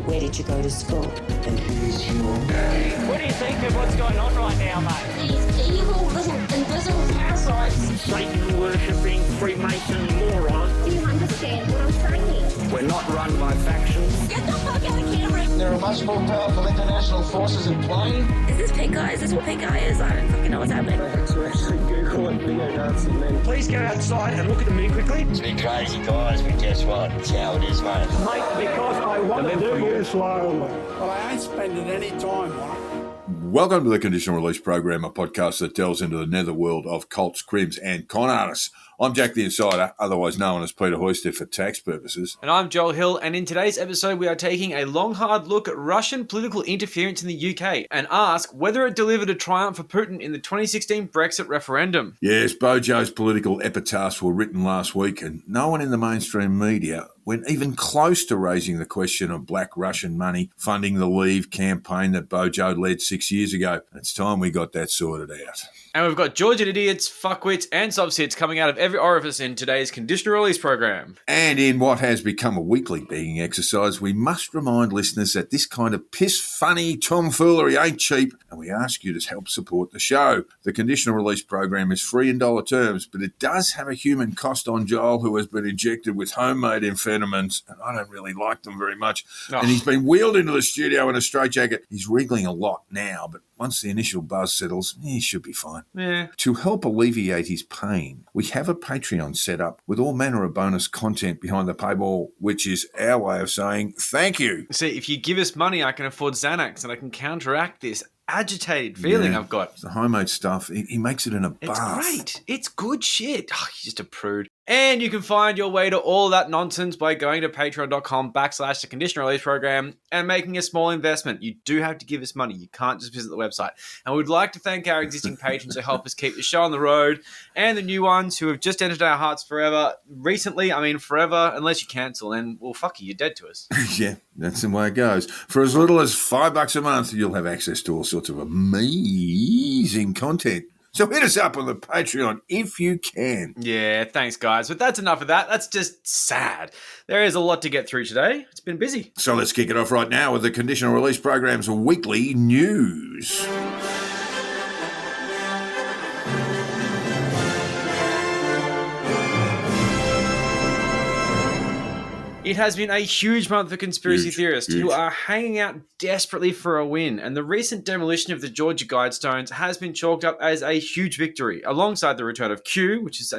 Where did you go to school? And here's your name. What do you think of what's going on right now, mate? These evil little invisible parasites. Satan-worshipping Freemason morons. Do you understand what I'm saying? We're not run by factions. Get the fuck out of camera! There are much more powerful international forces in play. Is this pink eye? Is this what pink eye is? I don't fucking know what's happening. I had to actually Google it, neo-Nazi men. Please go outside and look at the moon quickly. It's been crazy, guys, but guess what? It's how it is, mate. Mate, because I want to do it. Well, I ain't spending any time on it. Welcome to the Conditional Release Program, a podcast that delves into the netherworld of cults, crims, and con artists. I'm Jack the Insider, otherwise known as Peter Hoyster for tax purposes. And I'm Joel Hill, and in today's episode we are taking a long, hard look at Russian political interference in the UK and ask whether it delivered a triumph for Putin in the 2016 Brexit referendum. Yes, Bojo's political epitaphs were written last week, and no one in the mainstream media went even close to raising the question of black Russian money funding the Leave campaign that Bojo led 6 years ago. It's time we got that sorted out. And we've got Georgian idiots, fuckwits, and subsits coming out of every orifice in today's Conditional Release Program. And in what has become a weekly begging exercise, we must remind listeners that this kind of piss-funny tomfoolery ain't cheap, and we ask you to help support the show. The Conditional Release Program is free in dollar terms, but it does have a human cost on Joel, who has been injected with homemade amphetamines, and I don't really like them very much. Oh. And he's been wheeled into the studio in a straitjacket. He's wriggling a lot now, but once the initial buzz settles, he should be fine. Yeah. To help alleviate his pain, we have a Patreon set up with all manner of bonus content behind the paywall, which is our way of saying thank you. See, if you give us money, I can afford Xanax and I can counteract this agitated feeling I've got. It's the homemade stuff. He makes it in a bath. It's great. It's good shit. Oh, you're just a prude. And you can find your way to all that nonsense by going to patreon.com/the Conditional Release Program and making a small investment. You do have to give us money. You can't just visit the website. And we'd like to thank our existing patrons who help us keep the show on the road and the new ones who have just entered our hearts forever. Recently, I mean forever, unless you cancel, and well, fuck you, you're dead to us. Yeah, that's the way it goes. For as little as $5 a month, you'll have access to all sorts of amazing content. So hit us up on the Patreon if you can. Yeah, thanks, guys. But that's enough of that. That's just sad. There is a lot to get through today. It's been busy. So let's kick it off right now with the Conditional Release Program's weekly news. It has been a huge month for conspiracy theorists who are hanging out desperately for a win, and the recent demolition of the Georgia Guidestones has been chalked up as a huge victory, alongside the return of Q, which is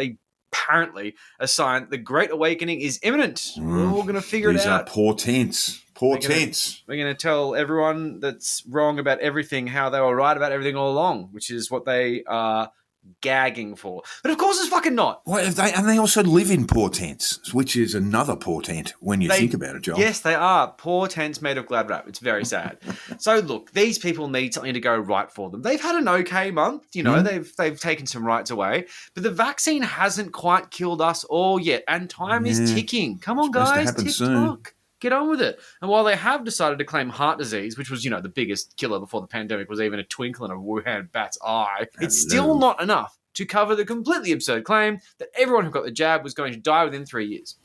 apparently a sign the Great Awakening is imminent. We're all going to figure it out. These are portents. Portents. We're going to tell everyone that's wrong about everything how they were right about everything all along, which is what they are gagging for. But of course it's fucking not. Well, they also live in portents, which is another portent when you think about it, Joel. Yes, they are. Portents made of glad wrap. It's very sad. So look, these people need something to go right for them. They've had an okay month, you know, they've taken some rights away, but the vaccine hasn't quite killed us all yet, and time is ticking. Come on, guys, tick-tock. Get on with it. And while they have decided to claim heart disease, which was, you know, the biggest killer before the pandemic was even a twinkle in a Wuhan bat's eye, it's still not enough to cover the completely absurd claim that everyone who got the jab was going to die within 3 years.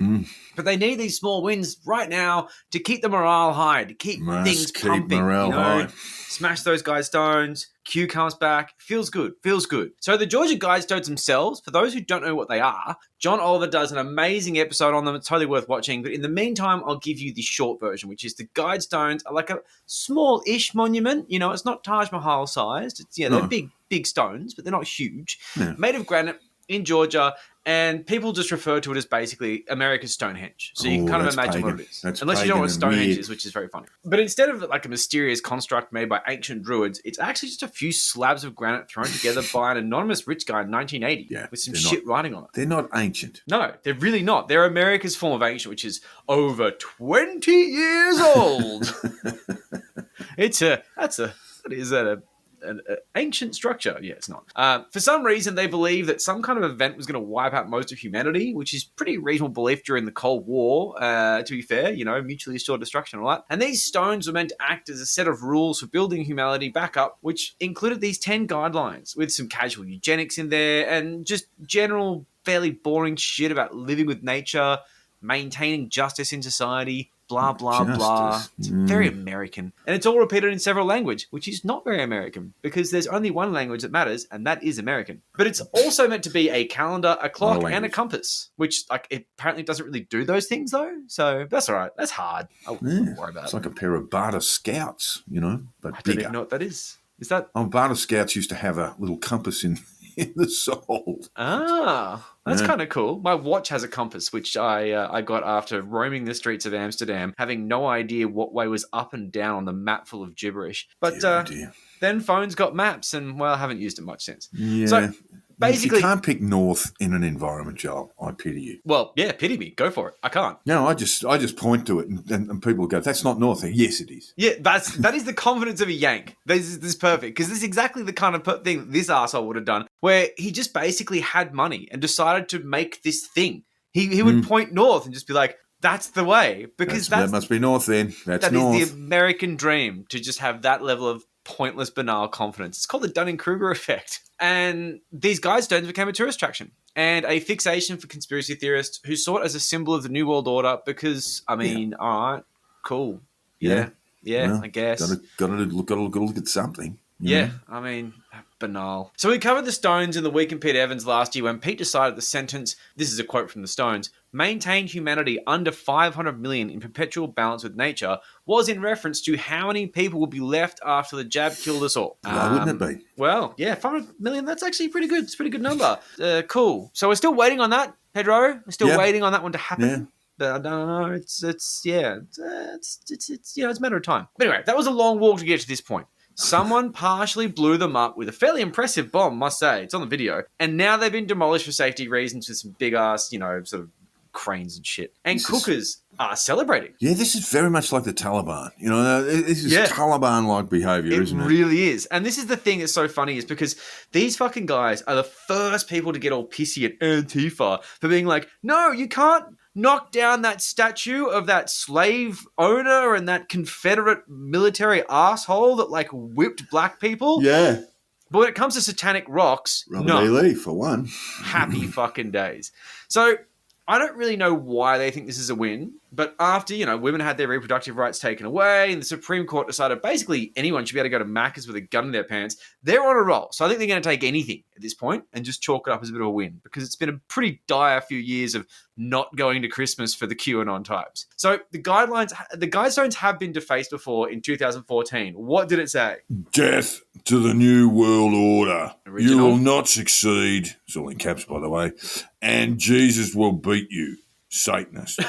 But they need these small wins right now to keep the morale high, to keep things pumping. Morale high. Smash those Guidestones. Q comes back. Feels good. So the Georgia Guidestones themselves, for those who don't know what they are, John Oliver does an amazing episode on them. It's totally worth watching. But in the meantime, I'll give you the short version, which is the Guidestones are like a small-ish monument. You know, it's not Taj Mahal sized. It's, they're big stones, but they're not huge. Yeah. Made of granite in Georgia, and people just refer to it as basically America's Stonehenge. So you can kind of imagine what it is. Unless you don't know what Stonehenge is, which is very funny. But instead of like a mysterious construct made by ancient druids, it's actually just a few slabs of granite thrown together by an anonymous rich guy in 1980 with some shit writing on it. They're not ancient. No, they're really not. They're America's form of ancient, which is over 20 years old. An ancient structure. Yeah, it's not. For some reason, they believe that some kind of event was going to wipe out most of humanity, which is pretty reasonable belief during the Cold War, to be fair, you know, mutually assured destruction and all that. And these stones were meant to act as a set of rules for building humanity back up, which included these 10 guidelines with some casual eugenics in there and just general fairly boring shit about living with nature, maintaining justice in society, blah, blah, blah. Justice. It's very American. And it's all repeated in several languages, which is not very American because there's only one language that matters, and that is American. But it's also meant to be a calendar, a clock, and a compass, which like it apparently doesn't really do those things though. So that's all right. That's hard. I wouldn't worry about It's it. like a pair of Barter Scouts, you know, but I don't bigger. even know what that is. Is that... Barter Scouts used to have a little compass in the sole. Ah, that's Yeah. kind of cool. My watch has a compass, which I got after roaming the streets of Amsterdam, having no idea what way was up and down on the map full of gibberish. But Dear. then phones got maps, and well, I haven't used it much since. Yeah. So basically, you can't pick north in an environment, Joel. I pity you. well, yeah, pity me. Go for it. I can't. No, I just point to it, and people go, "That's not north." Yes, it is. Yeah, that is the confidence of a Yank. This is perfect because this is exactly the kind of thing this asshole would have done, where he just basically had money and decided to make this thing. He would point north and just be like, "That's the way," because that must be north then. That's that north. is the American dream, to just have that level of pointless, banal confidence. It's called the Dunning-Kruger effect. And these Guidestones became a tourist attraction and a fixation for conspiracy theorists who saw it as a symbol of the New World Order because, I mean, all right, cool. Yeah, Well, I guess. Gotta look at something. you Yeah, know? I mean, banal. So we covered the Stones in the Week in Pete Evans last year when Pete decided the sentence, this is a quote from the Stones, maintain humanity under 500 million in perpetual balance with nature, was in reference to how many people would be left after the jab killed us all. Why wouldn't it be? Well, yeah, 500 million, that's actually pretty good. It's a pretty good number. Cool. So we're still waiting on that, Pedro. We're still waiting on that one to happen. Yeah. But I don't know. It's you know, it's a matter of time. But anyway, that was a long walk to get to this point. Someone partially blew them up with a fairly impressive bomb, must say. It's on the video. And now they've been demolished for safety reasons with some big ass, you know, sort of cranes and shit. And cookers are celebrating. Yeah, this is very much like the Taliban. You know, this is Taliban-like behaviour, isn't it? It really is. And this is the thing that's so funny is because these fucking guys are the first people to get all pissy at Antifa for being like, no, you can't knock down that statue of that slave owner and that Confederate military asshole that like whipped black people. Yeah. But when it comes to satanic rocks, Robert no. E. Lee, for one. Happy fucking days. So I don't really know why they think this is a win, but after, you know, women had their reproductive rights taken away and the Supreme Court decided basically anyone should be able to go to Macca's with a gun in their pants, they're on a roll. So I think they're going to take anything at this point and just chalk it up as a bit of a win because it's been a pretty dire few years of not going to Christmas for the QAnon types. So the Guidestones have been defaced before in 2014. What did it say? Death to the New World Order. Original. You will not succeed. It's all in caps, by the way. And Jesus will beat you, Satanist.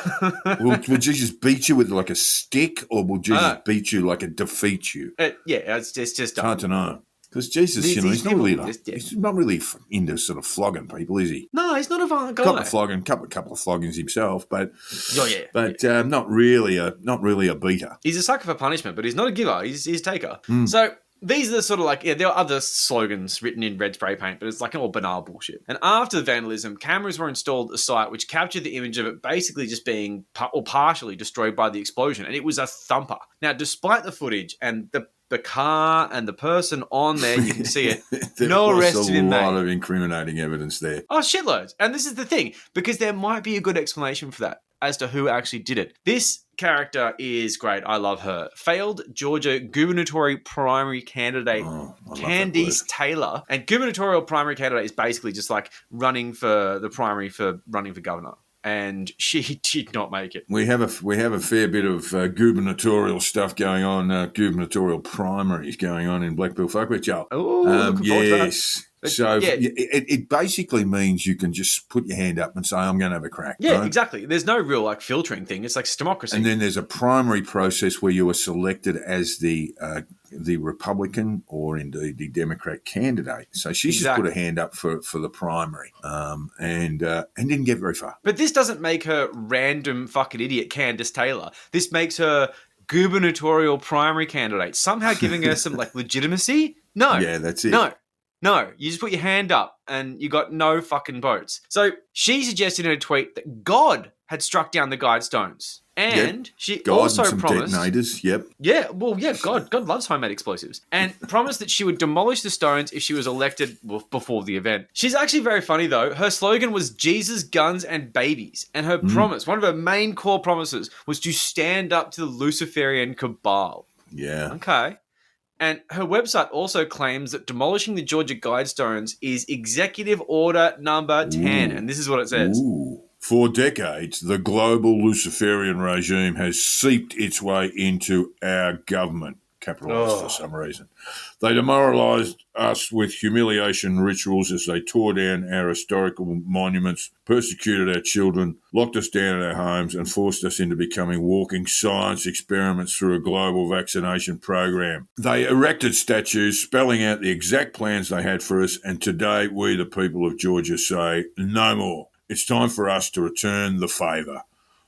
will Jesus beat you with like a stick, or will Jesus beat you like a defeat you? It's just It's hard to know. Because Jesus, These you know, he's not, people he's not really into sort of flogging people, is he? No, he's not a violent guy. Couple of floggings himself, but yeah. not really a beater. He's a sucker for punishment, but he's not a giver. He's a taker. So these are the sort of like, there are other slogans written in red spray paint, but it's like all banal bullshit. And after the vandalism, cameras were installed at the site, which captured the image of it basically just being partially destroyed by the explosion. And it was a thumper. Now, despite the footage and the car and the person on there, you can see it. No arrest has been made. There's a lot of incriminating evidence there. Oh, shitloads. And this is the thing, because there might be a good explanation for that as to who actually did it. This character is great. I love her. Failed Georgia gubernatorial primary candidate Candice Taylor. And gubernatorial primary candidate is basically just like running for the primary for running for governor. And she did not make it. We have a fair bit of gubernatorial stuff going on, gubernatorial primaries going on in Blackpool Folkways, Joe. Oh, looking forward to that. Yes. So it basically means you can just put your hand up and say, I'm going to have a crack. Yeah, right? exactly. There's no real like filtering thing. It's like democracy. And then there's a primary process where you are selected as the Republican or indeed the Democrat candidate. So she's just put her hand up for the primary and didn't get very far. But this doesn't make her random fucking idiot Candice Taylor. This makes her gubernatorial primary candidate, somehow giving her some like legitimacy. No. Yeah, that's it. No, you just put your hand up and you got no fucking votes. So she suggested in a tweet that God had struck down the Guidestones. And she God, also some promised... detonators, yep. Yeah, well, yeah, God loves homemade explosives. And promised that she would demolish the stones if she was elected before the event. She's actually very funny, though. Her slogan was Jesus, guns, and babies. And her promise, one of her main core promises, was to stand up to the Luciferian cabal. Yeah. Okay. And her website also claims that demolishing the Georgia Guidestones is Executive Order number 10. And this is what it says. Ooh. For decades, the global Luciferian regime has seeped its way into our government, capitalised for some reason. They demoralised us with humiliation rituals as they tore down our historical monuments, persecuted our children, locked us down in our homes, and forced us into becoming walking science experiments through a global vaccination program. They erected statues spelling out the exact plans they had for us, and today we, the people of Georgia, say no more. It's time for us to return the favour.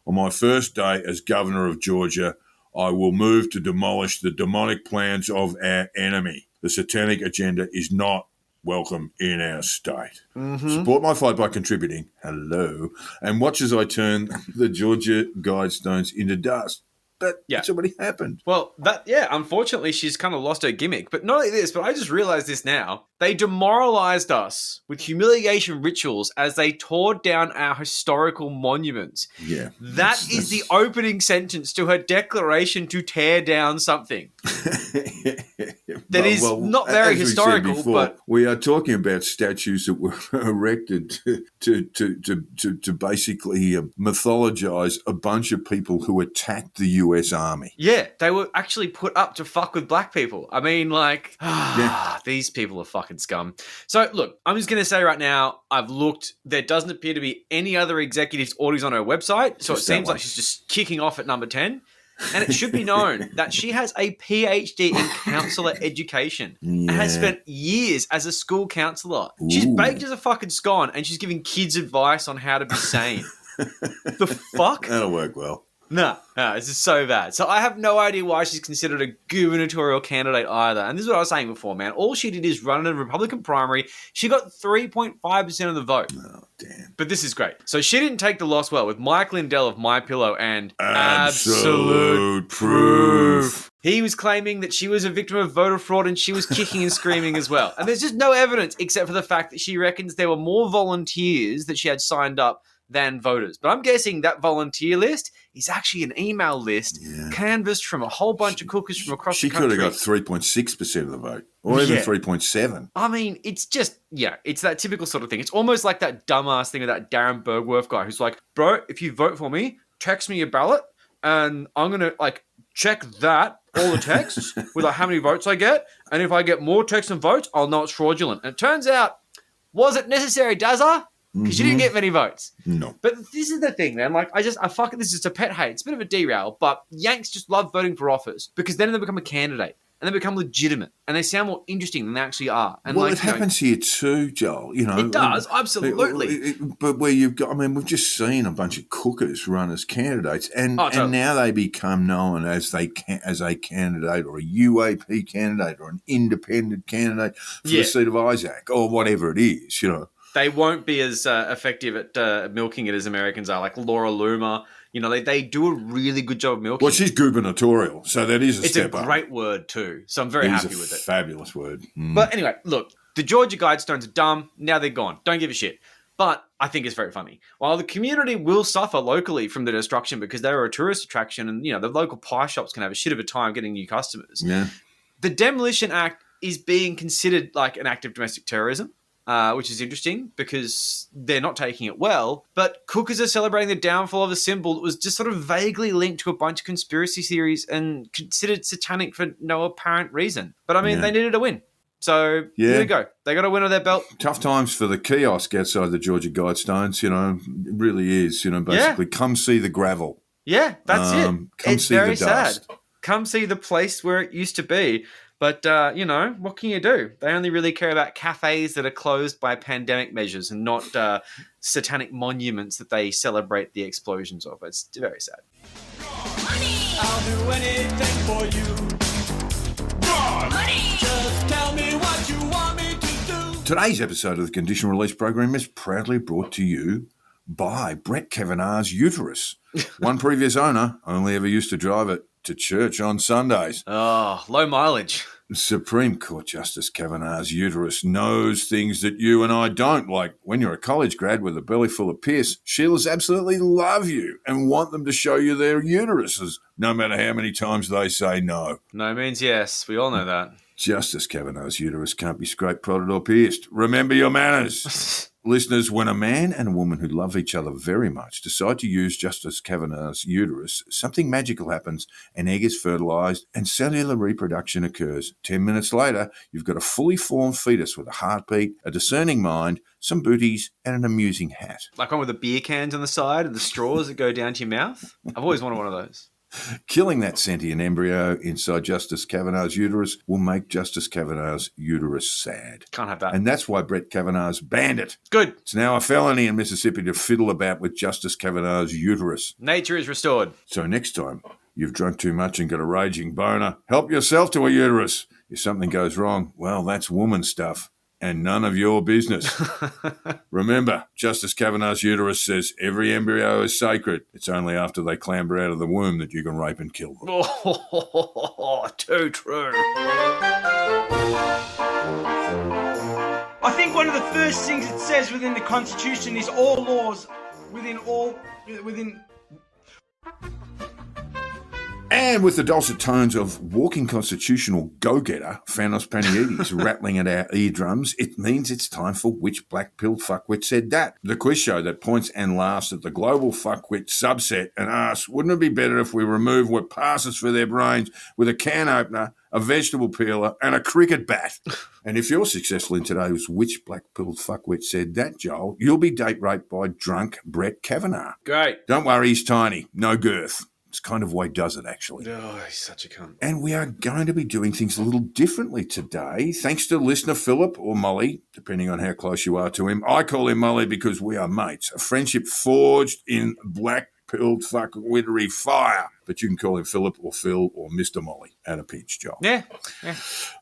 On my first day as Governor of Georgia, I will move to demolish the demonic plans of our enemy. The satanic agenda is not welcome in our state. Support my fight by contributing. Hello. And watch as I turn the Georgia Guidestones into dust. But it's already happened. Well, unfortunately, she's kind of lost her gimmick. But not only this, but I just realized this now. They demoralized us with humiliation rituals as they tore down our historical monuments. Yeah. That's the opening sentence to her declaration to tear down something. That is not very historical, but... We are talking about statues that were erected to basically mythologize a bunch of people who attacked the US Army. Yeah, they were actually put up to fuck with black people. I mean, like, these people are fucking scum. So, look, I'm just going to say right now, I've looked. There doesn't appear to be any other executives' orders on her website, so it seems like she's just kicking off at number 10. And it should be known that she has a PhD in counsellor education and has spent years as a school counsellor. She's baked as a fucking scone and she's giving kids advice on how to be sane. The fuck? That'll work well. No, this is so bad. So I have no idea why she's considered a gubernatorial candidate either. And this is what I was saying before, man. All she did is run in a Republican primary. She got 3.5% of the vote. Oh, damn. But this is great. So she didn't take the loss well with Mike Lindell of MyPillow and Absolute Proof. He was claiming that she was a victim of voter fraud and she was kicking and screaming as well. And there's just no evidence except for the fact that she reckons there were more volunteers that she had signed up than voters. But I'm guessing that volunteer list is actually an email list canvassed from a whole bunch of cookers from across the country. She could have got 3.6% of the vote or even 3.7. I mean, it's just, it's that typical sort of thing. It's almost like that dumbass thing of that Darren Bergworth guy who's like, bro, if you vote for me, text me your ballot and I'm going to check that, all the texts with how many votes I get. And if I get more texts and votes, I'll know it's fraudulent. And it turns out, was it necessary, Dazza? Because you didn't get many votes. No. But this is the thing, man. This is just a pet hate. It's a bit of a derail, but Yanks just love voting for office because then they become a candidate and they become legitimate and they sound more interesting than they actually are. And it happens here too, Joel. It does, absolutely. But where you've got, we've just seen a bunch of cookers run as candidates and now they become known as a candidate or a UAP candidate or an independent candidate for the seat of Isaac or whatever it is, They won't be as effective at milking it as Americans are, like Laura Loomer. They do a really good job of milking. Well, she's gubernatorial, so that is a step up. It's a great word too, so I'm very happy with it. Fabulous word. But anyway, look, the Georgia Guidestones are dumb. Now they're gone. Don't give a shit. But I think it's very funny. While the community will suffer locally from the destruction because they are a tourist attraction and, the local pie shops can have a shit of a time getting new customers, the Demolition Act is being considered like an act of domestic terrorism. Which is interesting because they're not taking it well. But cookers are celebrating the downfall of a symbol that was just sort of vaguely linked to a bunch of conspiracy theories and considered satanic for no apparent reason. But they needed a win. So here we go. They got a win on their belt. Tough times for the kiosk outside the Georgia Guidestones, it really is, basically come see the gravel. Yeah, that's it. It's see very the dust. Sad. Come see the place where it used to be. But, what can you do? They only really care about cafes that are closed by pandemic measures and not satanic monuments that they celebrate the explosions of. It's very sad. Money! I'll do anything for you. Money! Just tell me what you want me to do. Today's episode of the Conditional Release program is proudly brought to you buy Brett Kavanaugh's uterus. One previous owner only ever used to drive it to church on Sundays. Oh, low mileage. Supreme Court Justice Kavanaugh's uterus knows things that you and I don't. Like when you're a college grad with a belly full of piss, Sheilas absolutely love you and want them to show you their uteruses, no matter how many times they say no. No means yes. We all know that. Justice Kavanaugh's uterus can't be scraped, prodded or pierced. Remember your manners. Listeners, when a man and a woman who love each other very much decide to use Justice Kavanaugh's uterus, something magical happens, an egg is fertilised and cellular reproduction occurs. 10 minutes later, you've got a fully formed fetus with a heartbeat, a discerning mind, some booties and an amusing hat. Like one with the beer cans on the side and the straws that go down to your mouth. I've always wanted one of those. Killing that sentient embryo inside Justice Kavanaugh's uterus will make Justice Kavanaugh's uterus sad. Can't have that. And that's why Brett Kavanaugh's banned it. Good. It's now a felony in Mississippi to fiddle about with Justice Kavanaugh's uterus. Nature is restored. So next time you've drunk too much and got a raging boner, help yourself to a uterus. If something goes wrong, well, that's woman stuff. And none of your business. Remember, Justice Kavanaugh's uterus says every embryo is sacred. It's only after they clamber out of the womb that you can rape and kill them. Oh, too true. I think one of the first things it says within the Constitution is all laws within. And with the dulcet tones of walking constitutional go-getter Fanos Paniidis rattling at our eardrums, it means it's time for Which Black-Pilled Fuckwit Said That? The quiz show that points and laughs at the global fuckwit subset and asks, wouldn't it be better if we remove what passes for their brains with a can opener, a vegetable peeler and a cricket bat? And if you're successful in today's Which Black-Pilled Fuckwit Said That, Joel, you'll be date raped by drunk Brett Kavanaugh. Great. Don't worry, he's tiny, no girth. It's kind of why he does it, actually. Oh, he's such a cunt. And we are going to be doing things a little differently today, thanks to listener Philip or Molly, depending on how close you are to him. I call him Molly because we are mates, a friendship forged in black-pilled fuckwittery fire. But you can call him Philip or Phil or Mr. Molly at a pinch, Joel. Yeah.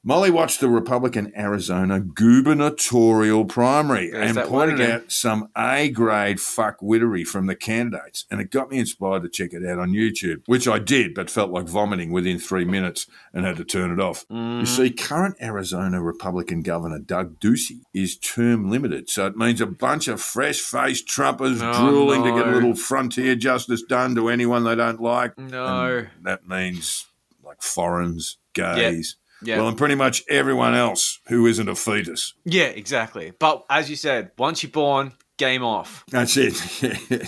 Molly watched the Republican Arizona gubernatorial primary and pointed out some A-grade fuckwittery from the candidates, and it got me inspired to check it out on YouTube, which I did, but felt like vomiting within 3 minutes and had to turn it off. You see, current Arizona Republican Governor Doug Ducey is term limited, so it means a bunch of fresh-faced Trumpers drooling to get a little frontier justice done to anyone they don't like. No. And that means like foreigners, gays, Yeah. well, and pretty much everyone else who isn't a fetus. Yeah, exactly. But as you said, once you're born, game off. That's it.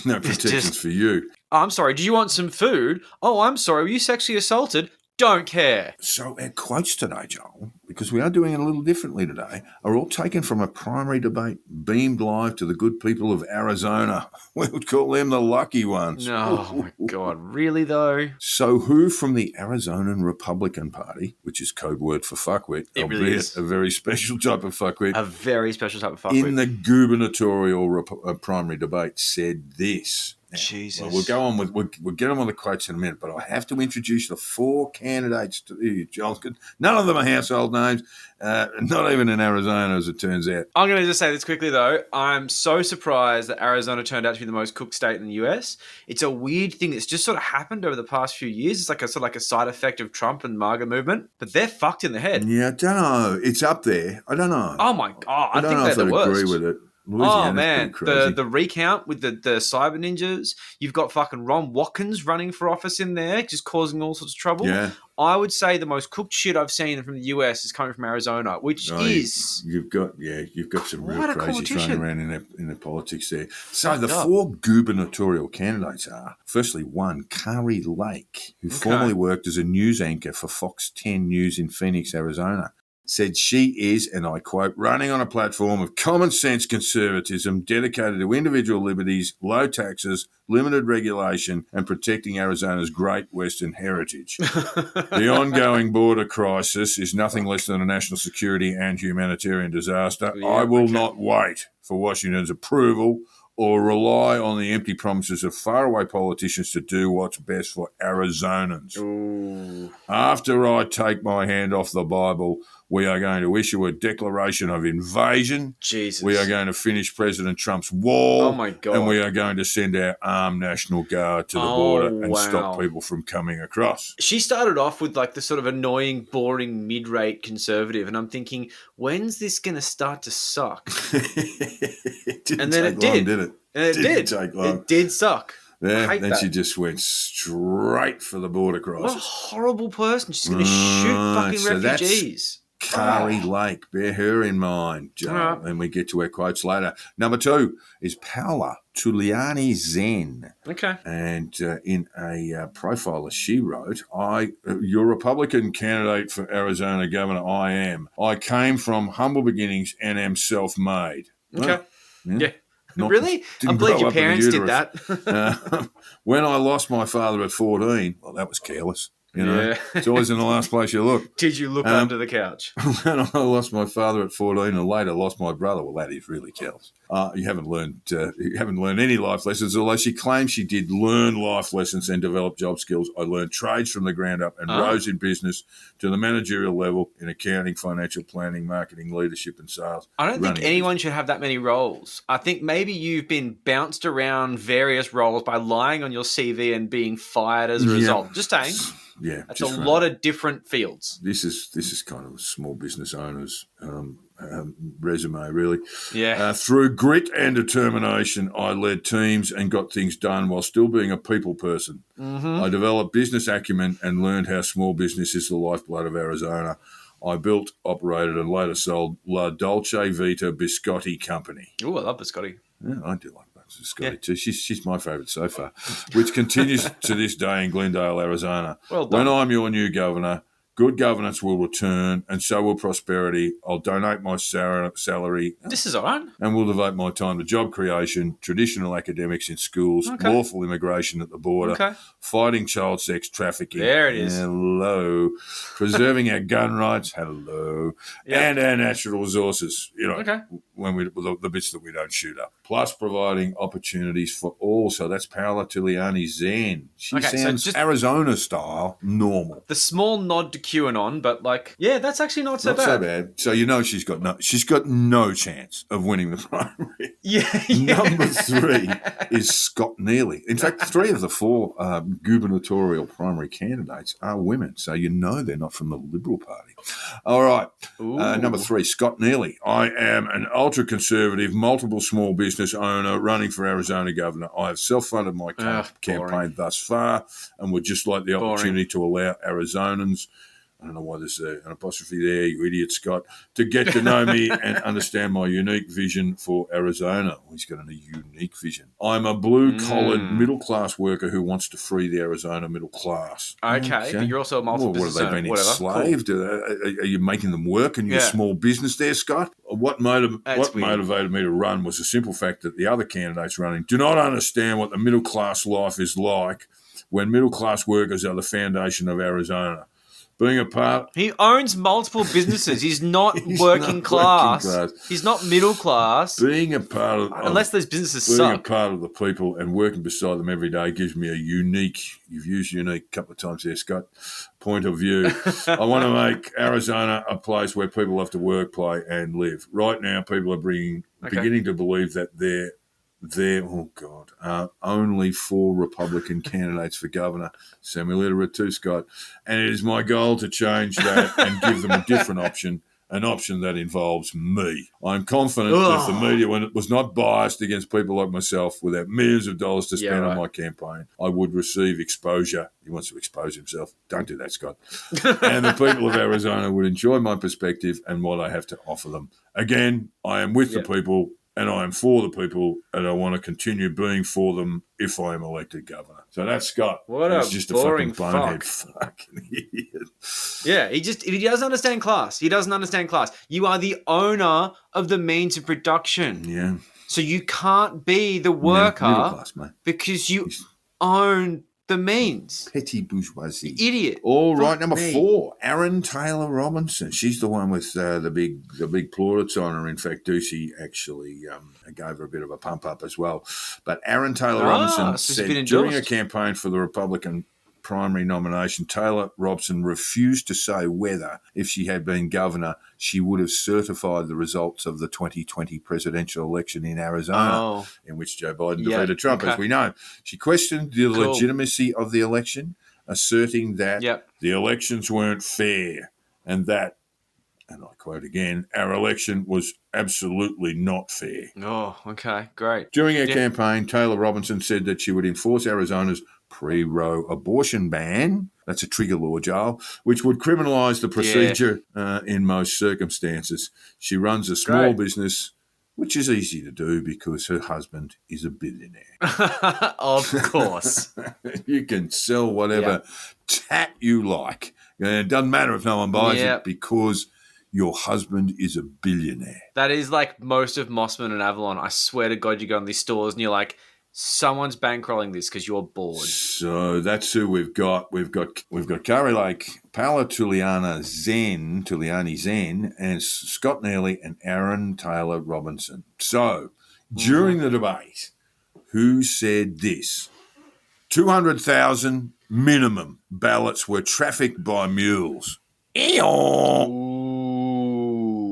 No protections for you. Oh, I'm sorry, do you want some food? Oh, I'm sorry, were you sexually assaulted? Don't care. So our quotes today, Joel, because we are doing it a little differently today, are all taken from a primary debate beamed live to the good people of Arizona. We would call them the lucky ones. Oh, my God. Really, though? So who from the Arizonan Republican Party, which is code word for fuckwit, It really albeit is. a very special type of fuckwit, A very special type of fuckwit. in the gubernatorial primary debate said this? Now, Jesus. well, we'll go on with we'll get on with the quotes in a minute, but I have to introduce the four candidates to you, Joel. None of them are household names, not even in Arizona, as it turns out. I'm going to just say this quickly, though. I'm so surprised that Arizona turned out to be the most cooked state in the US. It's a weird thing that's just sort of happened over the past few years. It's like a sort of like a side effect of Trump and MAGA movement, but they're fucked in the head. Yeah, I don't know. It's up there. I don't know. Oh my God, I don't think know they're if the I'd worst. agree with it. Oh Louisiana's man, pretty crazy. the recount with the cyber ninjas. You've got fucking Ron Watkins running for office in there, just causing all sorts of trouble. Yeah. I would say the most cooked shit I've seen from the US is coming from Arizona, which is you've got some real Quite a crazy competition. thrown around in the politics there. So Fucked the up. four gubernatorial candidates are, firstly, one, Kari Lake, who formerly worked as a news anchor for Fox 10 News in Phoenix, Arizona, said she is, and I quote, running on a platform of common sense conservatism dedicated to individual liberties, low taxes, limited regulation, and protecting Arizona's great Western heritage. The ongoing border crisis is nothing less than a national security and humanitarian disaster. Yeah, I will okay. not wait for Washington's approval or rely on the empty promises of faraway politicians to do what's best for Arizonans. Ooh. After I take my hand off the Bible, We are going to issue a declaration of invasion. Jesus. We are going to finish President Trump's wall. Oh, my God. And we are going to send our armed National Guard to the border and stop people from coming across. She started off with like the sort of annoying, boring, mid-rate conservative, and I'm thinking, when's this going to start to suck? And then it did. Did it? And it did. Take long. It did suck. Yeah, then she just went straight for the border crossing. What a horrible person. She's going to shoot fucking refugees. Kari Lake. Bear her in mind, Joe. And we get to our quotes later. Number 2 is Paola Tuliani Zen. Okay. And in a profile that she wrote, you're a Republican candidate for Arizona governor. I am. I came from humble beginnings and am self-made. Okay. Well, yeah. Really? I believe your parents did that. When I lost my father at 14, well, that was careless. You know, it's always in the last place you look. Did you look under the couch? When I lost my father at 14 and later lost my brother, well, that is really careless. You haven't learned any life lessons, although she claims she did learn life lessons and develop job skills. I learned trades from the ground up and rose in business to the managerial level in accounting, financial planning, marketing, leadership, and sales. I don't think anyone should have that many roles. I think maybe you've been bounced around various roles by lying on your CV and being fired as a result. Just saying. Yeah, that's a lot of different fields. This is kind of a small business owner's resume, really. Yeah. Through grit and determination, I led teams and got things done while still being a people person. Mm-hmm. I developed business acumen and learned how small business is the lifeblood of Arizona. I built, operated, and later sold La Dolce Vita Biscotti Company. Oh, I love biscotti. Yeah, I do like Scotty too. She's my favourite so far, which continues to this day in Glendale, Arizona. Well done. When I'm your new governor, good governance will return, and so will prosperity. I'll donate my salary. This is all right. And will devote my time to job creation, traditional academics in schools, lawful immigration at the border, fighting child sex trafficking. There it is. Hello. Preserving our gun rights. Hello. And our natural resources. You know, when the bits that we don't shoot up. Plus providing opportunities for all. So that's Paola Tuliani Zen. She sounds just Arizona style, normal. The small nod to QAnon, but that's actually not so bad. Not so bad. So you know she's got no chance of winning the primary. Number 3 is Scott Neely. In fact, 3 of the 4 gubernatorial primary candidates are women. So you know they're not from the Liberal Party. All right. Number 3, Scott Neely. I am an ultra-conservative, multiple small business owner running for Arizona governor. I have self-funded my campaign thus far and would just like the opportunity to allow Arizonans, I don't know why there's an apostrophe there, you idiot, Scott, to get to know me and understand my unique vision for Arizona. He's got a unique vision. I'm a blue-collared middle-class worker who wants to free the Arizona middle class. Okay. But you're also a multiple business owner. What have they been enslaved? Cool. Are you making them work in your small business there, Scott? What motivated me to run was the simple fact that the other candidates running do not understand what the middle-class life is like when middle-class workers are the foundation of Arizona. Being a part... He owns multiple businesses. He's not working class. He's not middle class. Being a part of... Unless those businesses being suck. Being a part of the people and working beside them every day gives me a unique... You've used unique a couple of times there, Scott. Point of view. I want to make Arizona a place where people have to work, play and live. Right now, people are beginning to believe that there are only 4 Republican candidates for governor. Semi-literate too, Scott. And it is my goal to change that and give them a different option, an option that involves me. I'm confident that the media, when it was not biased against people like myself without millions of dollars to spend on my campaign, I would receive exposure. He wants to expose himself. Don't do that, Scott. And the people of Arizona would enjoy my perspective and what I have to offer them. Again, I am with the people. And I am for the people, and I want to continue being for them if I am elected governor. So that's Scott. He's just boring a fucking bonehead fucking idiot. Yeah, if he doesn't understand class. He doesn't understand class. You are the owner of the means of production. Yeah. So you can't be the worker middle class, mate. because you own the means. Petty bourgeoisie. Idiot. All right, number 4, Aaron Taylor Robinson. She's the one with the big plaudits on her. In fact, Ducey actually gave her a bit of a pump up as well. But Aaron Taylor Robinson said during a campaign for the Republican primary nomination, Taylor Robson refused to say whether, if she had been governor, she would have certified the results of the 2020 presidential election in Arizona, in which Joe Biden defeated Trump, as we know. She questioned the legitimacy of the election, asserting that the elections weren't fair and that, and I quote again, our election was absolutely not fair. Oh, okay, great. During her campaign, Taylor Robinson said that she would enforce Arizona's pre-Roe abortion ban. That's a trigger law, Joel, which would criminalise the procedure in most circumstances. She runs a small business, which is easy to do because her husband is a billionaire. Of course. You can sell whatever tat you like. And it doesn't matter if no one buys it because your husband is a billionaire. That is like most of Mossman and Avalon. I swear to God, you go in these stores and you're like, someone's bankrolling this because you're bored. So that's who we've got. We've got Kari Lake, Paola Tuliani Zen, and Scott Neely and Aaron Taylor Robinson. So during the debate, who said this? 200,000 minimum ballots were trafficked by mules. Ooh.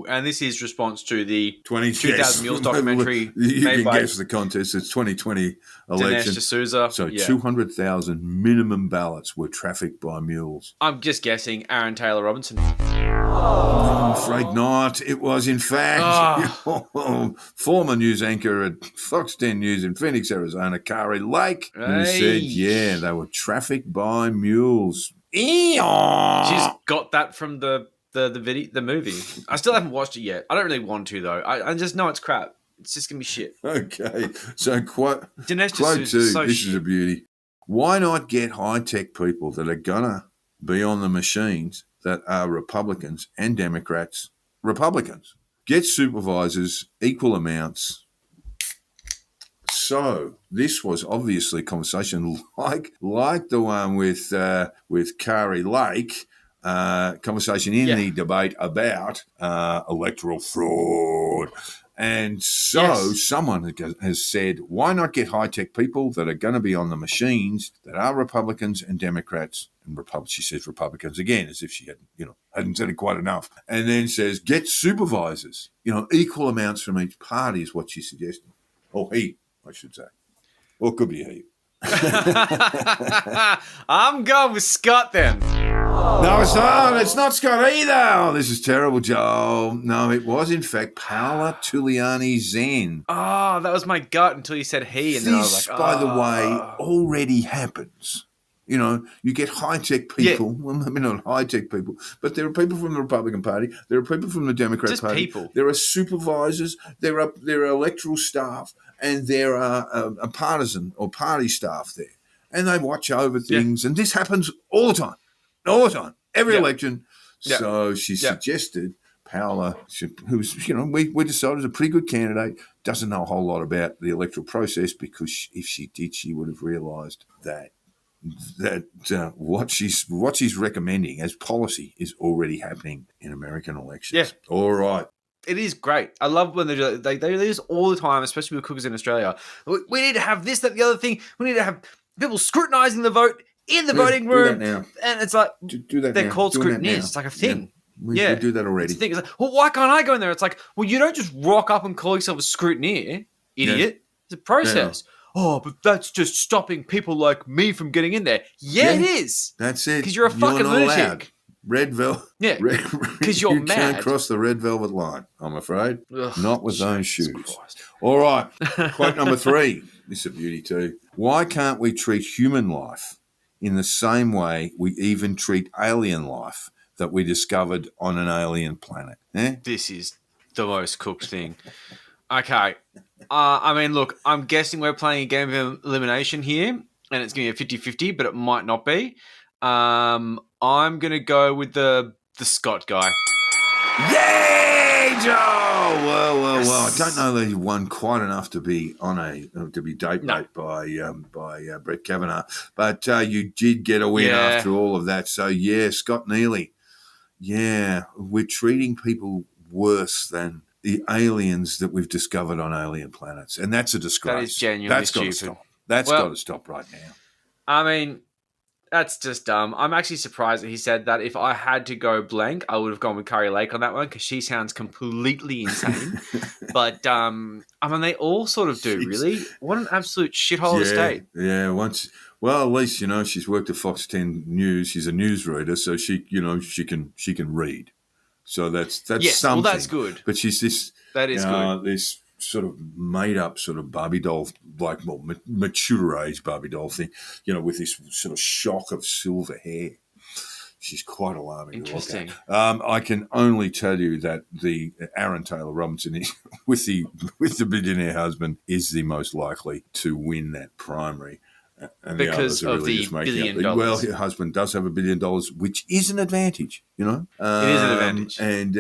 And this is response to the 20,000 Mules documentary. You can guess the contest. It's 2020 election. Dinesh D'Souza. So 200,000 minimum ballots were trafficked by mules. I'm just guessing Aaron Taylor Robinson. I'm afraid not. It was, in fact, former news anchor at Fox 10 News in Phoenix, Arizona, Kari Lake, who said, they were trafficked by mules. She's got that from the video, the movie. I still haven't watched it yet. I don't really want to, though. I just know it's crap. It's just going to be shit. Okay. So quote two, this is a beauty. Why not get high-tech people that are going to be on the machines that are Republicans and Democrats? Republicans. Get supervisors, equal amounts. So this was obviously a conversation like the one with Kari Lake, conversation in the debate about electoral fraud. And so someone has said, why not get high-tech people that are going to be on the machines that are Republicans and Democrats? And she says Republicans again, as if she hadn't said it quite enough. And then says, get supervisors, equal amounts from each party is what she's suggesting. Or he, I should say. Or it could be he. I'm going with Scott then. No, it's not. It's not Scott either. Oh, this is terrible, Joel. No, it was, in fact, Paola Tuliani Zen. Oh, that was my gut until you said he. And then I was like, by the way, already happens. You get high-tech people. Well, maybe not high-tech people, but there are people from the Republican Party. There are people from the Democrat Party. People. There are supervisors. There are electoral staff, and there are a partisan or party staff there. And they watch over things, and this happens all the time. All the time. Every election. Yep. So she suggested Paola, who's, we decided is a pretty good candidate, doesn't know a whole lot about the electoral process because if she did, she would have realised that what she's recommending as policy is already happening in American elections. Yeah. All right. It is great. I love when they do that. They do this all the time, especially with cookers in Australia. We need to have this, that, the other thing. We need to have people scrutinising the vote in the voting room. Do that now. And it's like, do that they're now. called Doing scrutineers. that It's like a thing. We do that already. It's a thing. It's like, well, why can't I go in there? It's like, well, you don't just rock up and call yourself a scrutineer, idiot. It's a process. Oh, but that's just stopping people like me from getting in there. Yeah, it is. That's it. Because you're a fucking lunatic. Red velvet. Yeah, because you're mad. You can't cross the red velvet line, I'm afraid. Ugh, not with those shoes. Christ. All right. Quote number 3. This is a beauty too. Why can't we treat human life in the same way we even treat alien life that we discovered on an alien planet? This is the most cooked thing. Okay. Look, I'm guessing we're playing a game of elimination here, and it's going to be a 50-50, but it might not be. I'm going to go with the Scott guy. Yay, Joe! Well. I don't know that he won quite enough to be date rate by Brett Kavanaugh, but you did get a win after all of that. So Scott Neely. Yeah, we're treating people worse than the aliens that we've discovered on alien planets, and that's a disgrace. That is genuinely stupid. That's got to stop right now. That's just dumb. I'm actually surprised that he said that. If I had to go blank, I would have gone with Curry Lake on that one because she sounds completely insane. But, I mean, they all sort of do, really. What an absolute shithole of a state. Yeah, well, at least, she's worked at Fox 10 News. She's a newsreader, so she can read. So that's Yes, something. well, that's good. But she's this... That is good. This sort of made-up sort of Barbie doll, mature age Barbie doll thing, with this sort of shock of silver hair. She's quite alarming. Interesting. To look at. I can only tell you that the Aaron Taylor Robinson with the billionaire husband is the most likely to win that primary. And because the of the $1 billion. Well, her husband does have $1 billion, which is an advantage, It is an advantage. And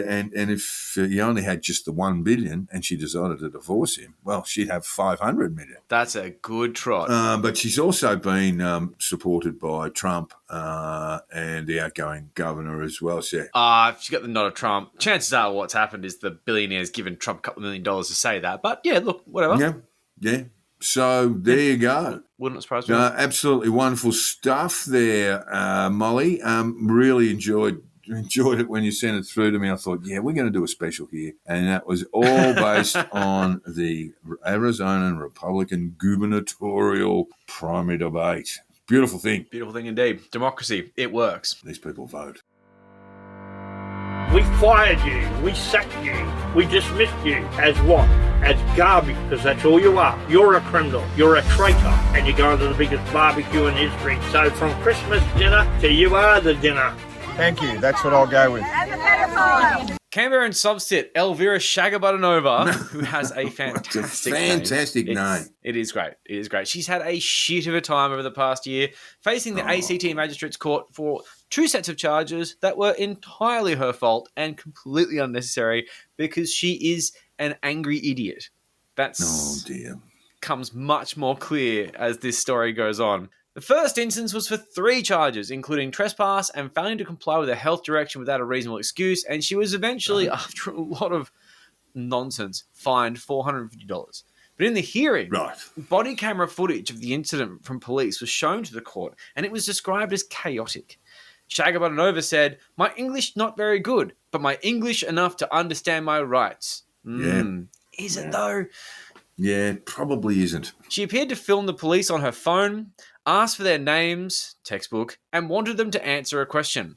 if he only had just the $1 billion and she decided to divorce him, well, she'd have $500 million. That's a good trot. But she's also been supported by Trump and the outgoing governor as well. So, If she got the nod of Trump, chances are what's happened is the billionaire's given Trump a couple $1 million to say that. But yeah, look, whatever. Yeah. So there you go. Wouldn't surprise me. Absolutely wonderful stuff there, Molly. Really enjoyed it when you sent it through to me. I thought, we're going to do a special here. And that was all based on the Arizona Republican gubernatorial primary debate. Beautiful thing. Beautiful thing indeed. Democracy. It works. These people vote. We fired you, we sacked you, we dismissed you as what? As garbage, because that's all you are. You're a criminal, you're a traitor, and you're going to the biggest barbecue in history. So from Christmas dinner to you are the dinner. Thank you. That's what I'll go with. Canberra and subsit Elvira Shagabutanova, who has a fantastic name. It is great. It is great. She's had a shit of a time over the past year, facing the ACT Magistrates Court for 2 sets of charges that were entirely her fault and completely unnecessary because she is an angry idiot. That's comes much more clear as this story goes on. The first instance was for 3 charges, including trespass and failing to comply with a health direction without a reasonable excuse, and she was eventually, after a lot of nonsense, fined $450. But in the hearing, body camera footage of the incident from police was shown to the court, and it was described as chaotic. Shagabutanova said, "My English not very good, but my English enough to understand my rights." Is it though? Yeah, it probably isn't. She appeared to film the police on her phone, asked for their names, textbook, and wanted them to answer a question.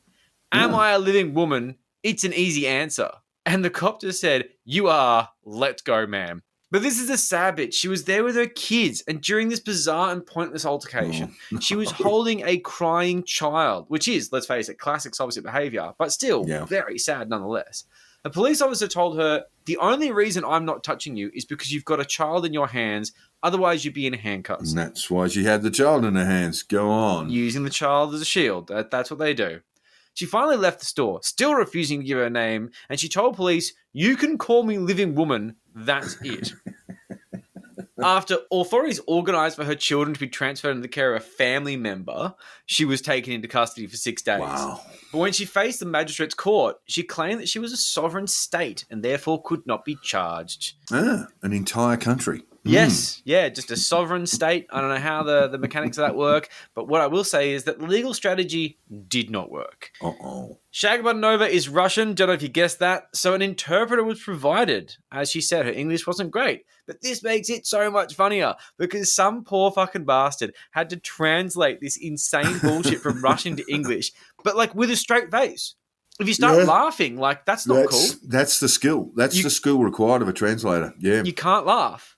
Am I a living woman? It's an easy answer. And the cop just said, "You are, let's go, ma'am." But this is a sad bit. She was there with her kids, and during this bizarre and pointless altercation, she was holding a crying child, which is, let's face it, classic subversive behavior, but still very sad nonetheless. A police officer told her, "The only reason I'm not touching you is because you've got a child in your hands, otherwise you'd be in handcuffs." And that's why she had the child in her hands. Go on. Using the child as a shield. That's what they do. She finally left the store, still refusing to give her name, and she told police, "You can call me living woman, that's it." After authorities organised for her children to be transferred into the care of a family member, she was taken into custody for 6 days. Wow. But when she faced the magistrate's court, she claimed that she was a sovereign state and therefore could not be charged. An entire country. Yes, just a sovereign state. I don't know how the mechanics of that work, but what I will say is that legal strategy did not work. Shagabutanova is Russian, don't know if you guessed that, so an interpreter was provided. As she said, her English wasn't great, but this makes it so much funnier because some poor fucking bastard had to translate this insane bullshit from Russian to English, but like with a straight face. If you start laughing, like that's not cool. That's the skill. That's the skill required of a translator. Yeah. You can't laugh.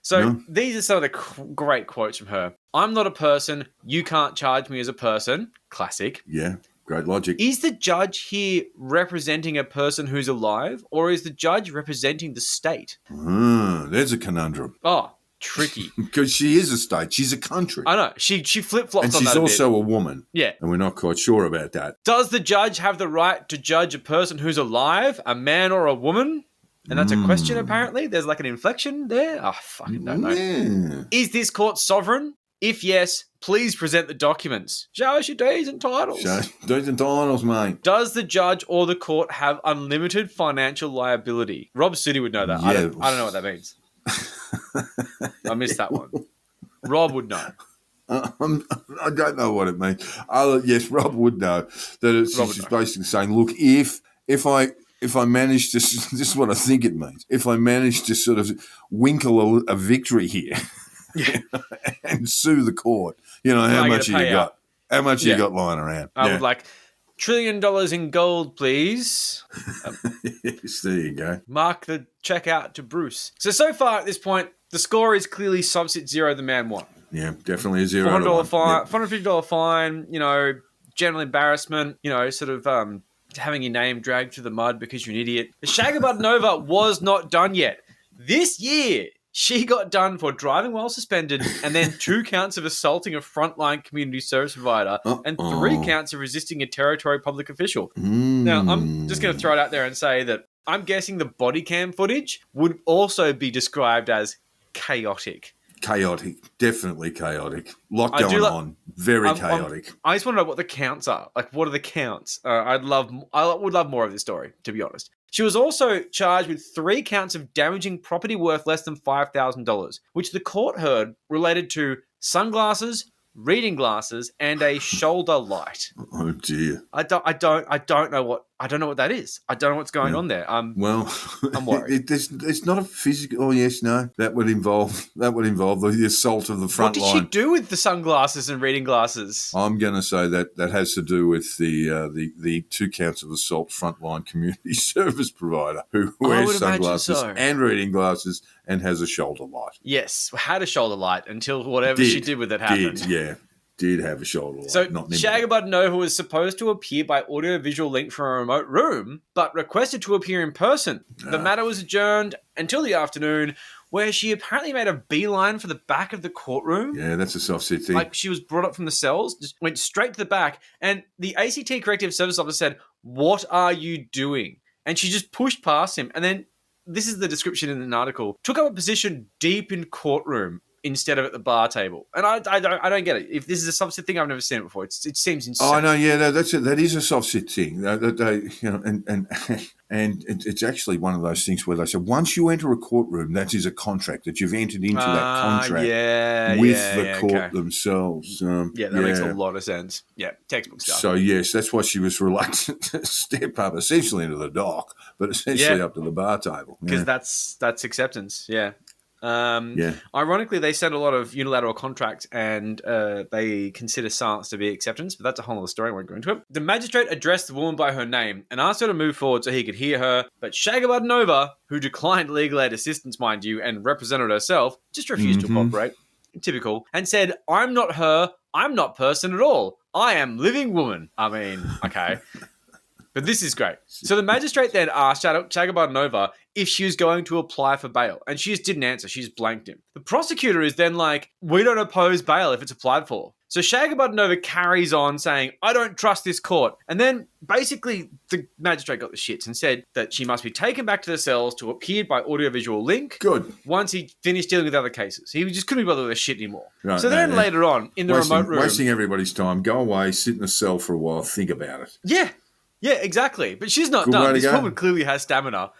So these are some of the great quotes from her. "I'm not a person. You can't charge me as a person." Classic. Yeah, great logic. Is the judge here representing a person who's alive, or is the judge representing the state? There's a conundrum. Oh, tricky. Because she is a state. She's a country. I know. She flip-flops on that And she's also a woman. Yeah. And we're not quite sure about that. Does the judge have the right to judge a person who's alive, a man or a woman? And that's a question, apparently. There's like an inflection there. Oh, fucking don't know. Yeah. Is this court sovereign? If yes, please present the documents. Show us your deeds and titles. Deeds and titles, mate. Does the judge or the court have unlimited financial liability? Rob Sudi would know that. Yeah. I don't know what that means. I missed that one. Rob would know. I don't know what it means. Yes, Rob would know that it's just basically saying, look, if I manage to, this is what I think it means. If I manage to sort of winkle a victory here, and sue the court, how much have you got? How much you got lying around? I would like $1 trillion in gold, please. Yes, there you go. Mark the check out to Bruce. So far at this point, the score is clearly subset 0. The man won. Yeah, definitely a 0. $400 fine, $450 fine. General embarrassment. Sort of having your name dragged through the mud because you're an idiot. The Shagabud Nova was not done yet. This year, she got done for driving while suspended and then 2 counts of assaulting a frontline community service provider and 3 counts of resisting a territory public official. Now, I'm just going to throw it out there and say that I'm guessing the body cam footage would also be described as chaotic. Chaotic. Definitely chaotic. Lot going on. Very chaotic. I just want to know what the counts are. Like, what are the counts? I would love more of this story, to be honest. She was also charged with 3 counts of damaging property worth less than $5,000, which the court heard related to sunglasses, reading glasses, and a shoulder light. Oh dear! I don't know what that is. I don't know what's going on there. I'm worried. It's not a physical. Oh yes, no. That would involve the assault of the front line. What did she do with the sunglasses and reading glasses? I'm going to say that has to do with the 2 counts of assault frontline community service provider who wears sunglasses and reading glasses and has a shoulder light. Yes, had a shoulder light until whatever she did with it happened. Did have a shoulder light. So Shagabud Nova was supposed to appear by audio-visual link from a remote room, but requested to appear in person. The matter was adjourned until the afternoon, where she apparently made a beeline for the back of the courtroom. Yeah, that's a soft sit thing. Like, she was brought up from the cells, just went straight to the back, and the ACT Corrective Service Officer said, "What are you doing?" And she just pushed past him, and then, this is the description in an article, took up a position deep in courtroom instead of at the bar table. And I don't get it. If this is a soft sit thing, I've never seen it before. It seems insane. Oh no, yeah, that is a soft sit thing. And it's actually one of those things where they say once you enter a courtroom, that is a contract that you've entered into that contract with the court themselves. That makes a lot of sense. Yeah, textbook stuff. So yes, that's why she was reluctant to step up, essentially into the dock, but essentially up to the bar table. Because that's acceptance. Yeah. Ironically, they send a lot of unilateral contracts and they consider silence to be acceptance, but that's a whole other story. I won't go into it. The magistrate addressed the woman by her name and asked her to move forward so he could hear her, but Shagabud Nova, who declined legal aid assistance, mind you, and represented herself, just refused to cooperate. Typical. And said, "I'm not her. I'm not person at all. I am living woman." I mean, okay. But this is great. So the magistrate then asked Shagabud Nova if she was going to apply for bail, and she just didn't answer. She just blanked him. The prosecutor is then like, "We don't oppose bail if it's applied for." So Shagabud Nova carries on saying, "I don't trust this court." And then basically the magistrate got the shits and said that she must be taken back to the cells to appear by audiovisual link. Good. Once he finished dealing with other cases. He just couldn't be bothered with this shit anymore. Right, so then later on in the remote room. Wasting everybody's time. Go away, sit in a cell for a while, think about it. Yeah, exactly. But she's not done. This woman clearly has stamina.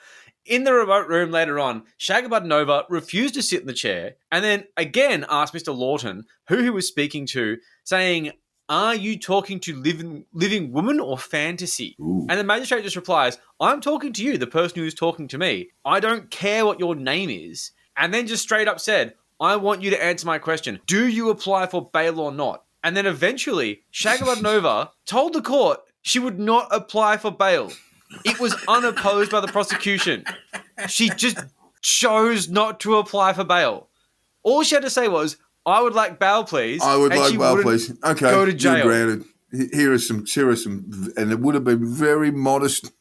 In the remote room later on, Shagabud Nova refused to sit in the chair and then again asked Mr. Lawton who he was speaking to, saying, "Are you talking to living woman or fantasy?" Ooh. And the magistrate just replies, "I'm talking to you, the person who's talking to me. I don't care what your name is." And then just straight up said, "I want you to answer my question. Do you apply for bail or not?" And then eventually, Shagabud Nova told the court she would not apply for bail. It was unopposed by the prosecution. She just chose not to apply for bail. All she had to say was, "I would like bail, please." I would like bail, please. Okay, go to jail. Granted. Here are some, and it would have been very modest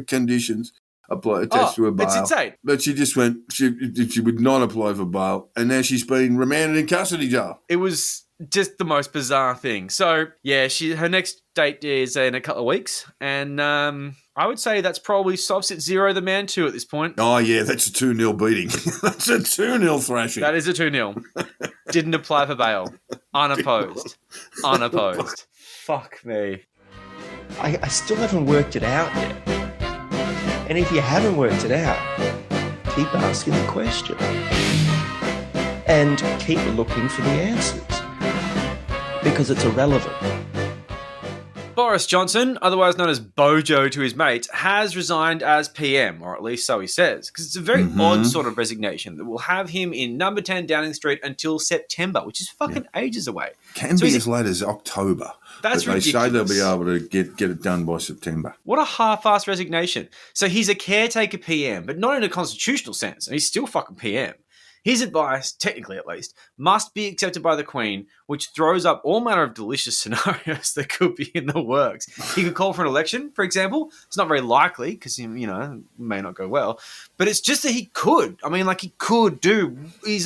conditions attached to a bail. It's insane. But she just went, she would not apply for bail, and now she's been remanded in custody jail. It was just the most bizarre thing. So, yeah, her next date is in a couple of weeks, and I would say that's probably subset 0, the man 2 at this point. Oh, yeah, that's a 2-0 beating. That's a 2-0 thrashing. That is a 2-0. Didn't apply for bail. Unopposed. Fuck me. I still haven't worked it out yet. And if you haven't worked it out, keep asking the question. And keep looking for the answers. because it's irrelevant. Boris Johnson, otherwise known as Bojo to his mates, has resigned as PM, or at least so he says, because it's a very odd sort of resignation that will have him in number 10 Downing Street until September, which is fucking ages away. Can be as late as October. That's but ridiculous. They say they'll be able to get it done by September. What a half-assed resignation. So he's a caretaker PM, but not in a constitutional sense, and he's still fucking PM. His advice, technically at least, must be accepted by the Queen, which throws up all manner of delicious scenarios that could be in the works. He could call for an election, for example. It's not very likely because, it may not go well. But it's just that he could. I mean, he could do. He's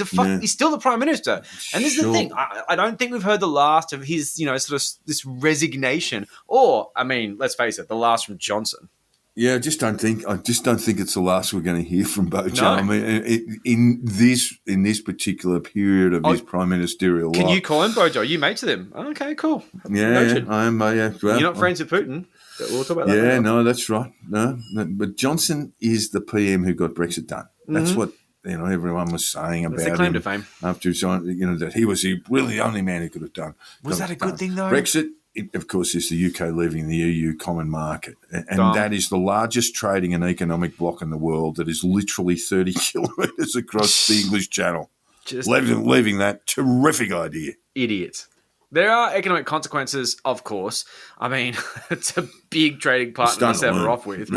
still the Prime Minister. And this is the thing. I don't think we've heard the last of his, sort of this resignation. Or, let's face it, the last from Johnson. Yeah, I just don't think it's the last we're going to hear from Bojo. No. I mean, in this particular period of his prime ministerial life. Can you call him Bojo? Are you mates with him? Okay, cool. Yeah, I am. Well, you're not friends with Putin. But we'll talk about that. Yeah, no, that's right. No, but Johnson is the PM who got Brexit done. That's what everyone was saying about him. Claim to him fame. after that he was really the only man who could have done. Was that a good thing though? Brexit. Of course, is the UK leaving the EU common market. And that is the largest trading and economic bloc in the world that is literally 30 kilometres across the English Channel. Just leaving that terrific idea. Idiots. There are economic consequences, of course. It's a big trading partner to sever off with.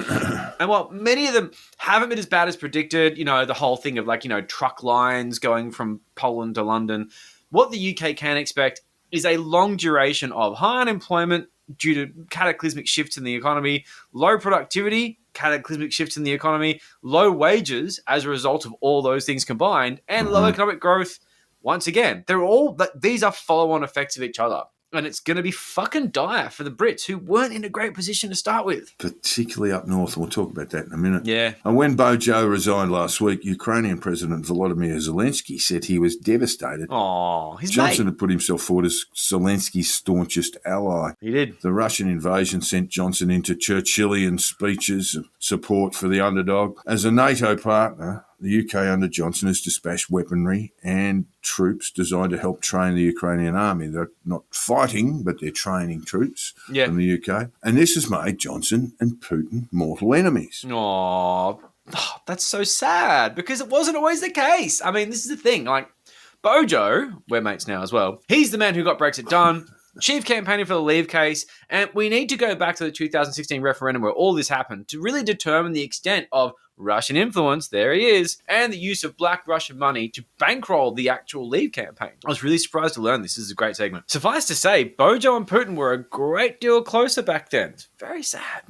And while many of them haven't been as bad as predicted, the whole thing of truck lines going from Poland to London, what the UK can expect is a long duration of high unemployment due to cataclysmic shifts in the economy, low productivity, cataclysmic shifts in the economy, low wages as a result of all those things combined, and low economic growth once again. These are follow-on effects of each other. And it's going to be fucking dire for the Brits who weren't in a great position to start with. Particularly up north, and we'll talk about that in a minute. Yeah. And when Bojo resigned last week, Ukrainian President Vladimir Zelensky said he was devastated. Oh, his Johnson mate. had put himself forward as Zelensky's staunchest ally. He did. The Russian invasion sent Johnson into Churchillian speeches of support for the underdog. As a NATO partner, the UK under Johnson has dispatched weaponry and troops designed to help train the Ukrainian army. They're not fighting, but they're training troops from the UK. And this has made Johnson and Putin mortal enemies. Oh, that's so sad because it wasn't always the case. This is the thing. Bojo, we're mates now as well, he's the man who got Brexit done. Chief campaigner for the Leave case, and we need to go back to the 2016 referendum where all this happened to really determine the extent of Russian influence, there he is, and the use of black Russian money to bankroll the actual Leave campaign. I was really surprised to learn this. This is a great segment. Suffice to say, Bojo and Putin were a great deal closer back then. It's very sad.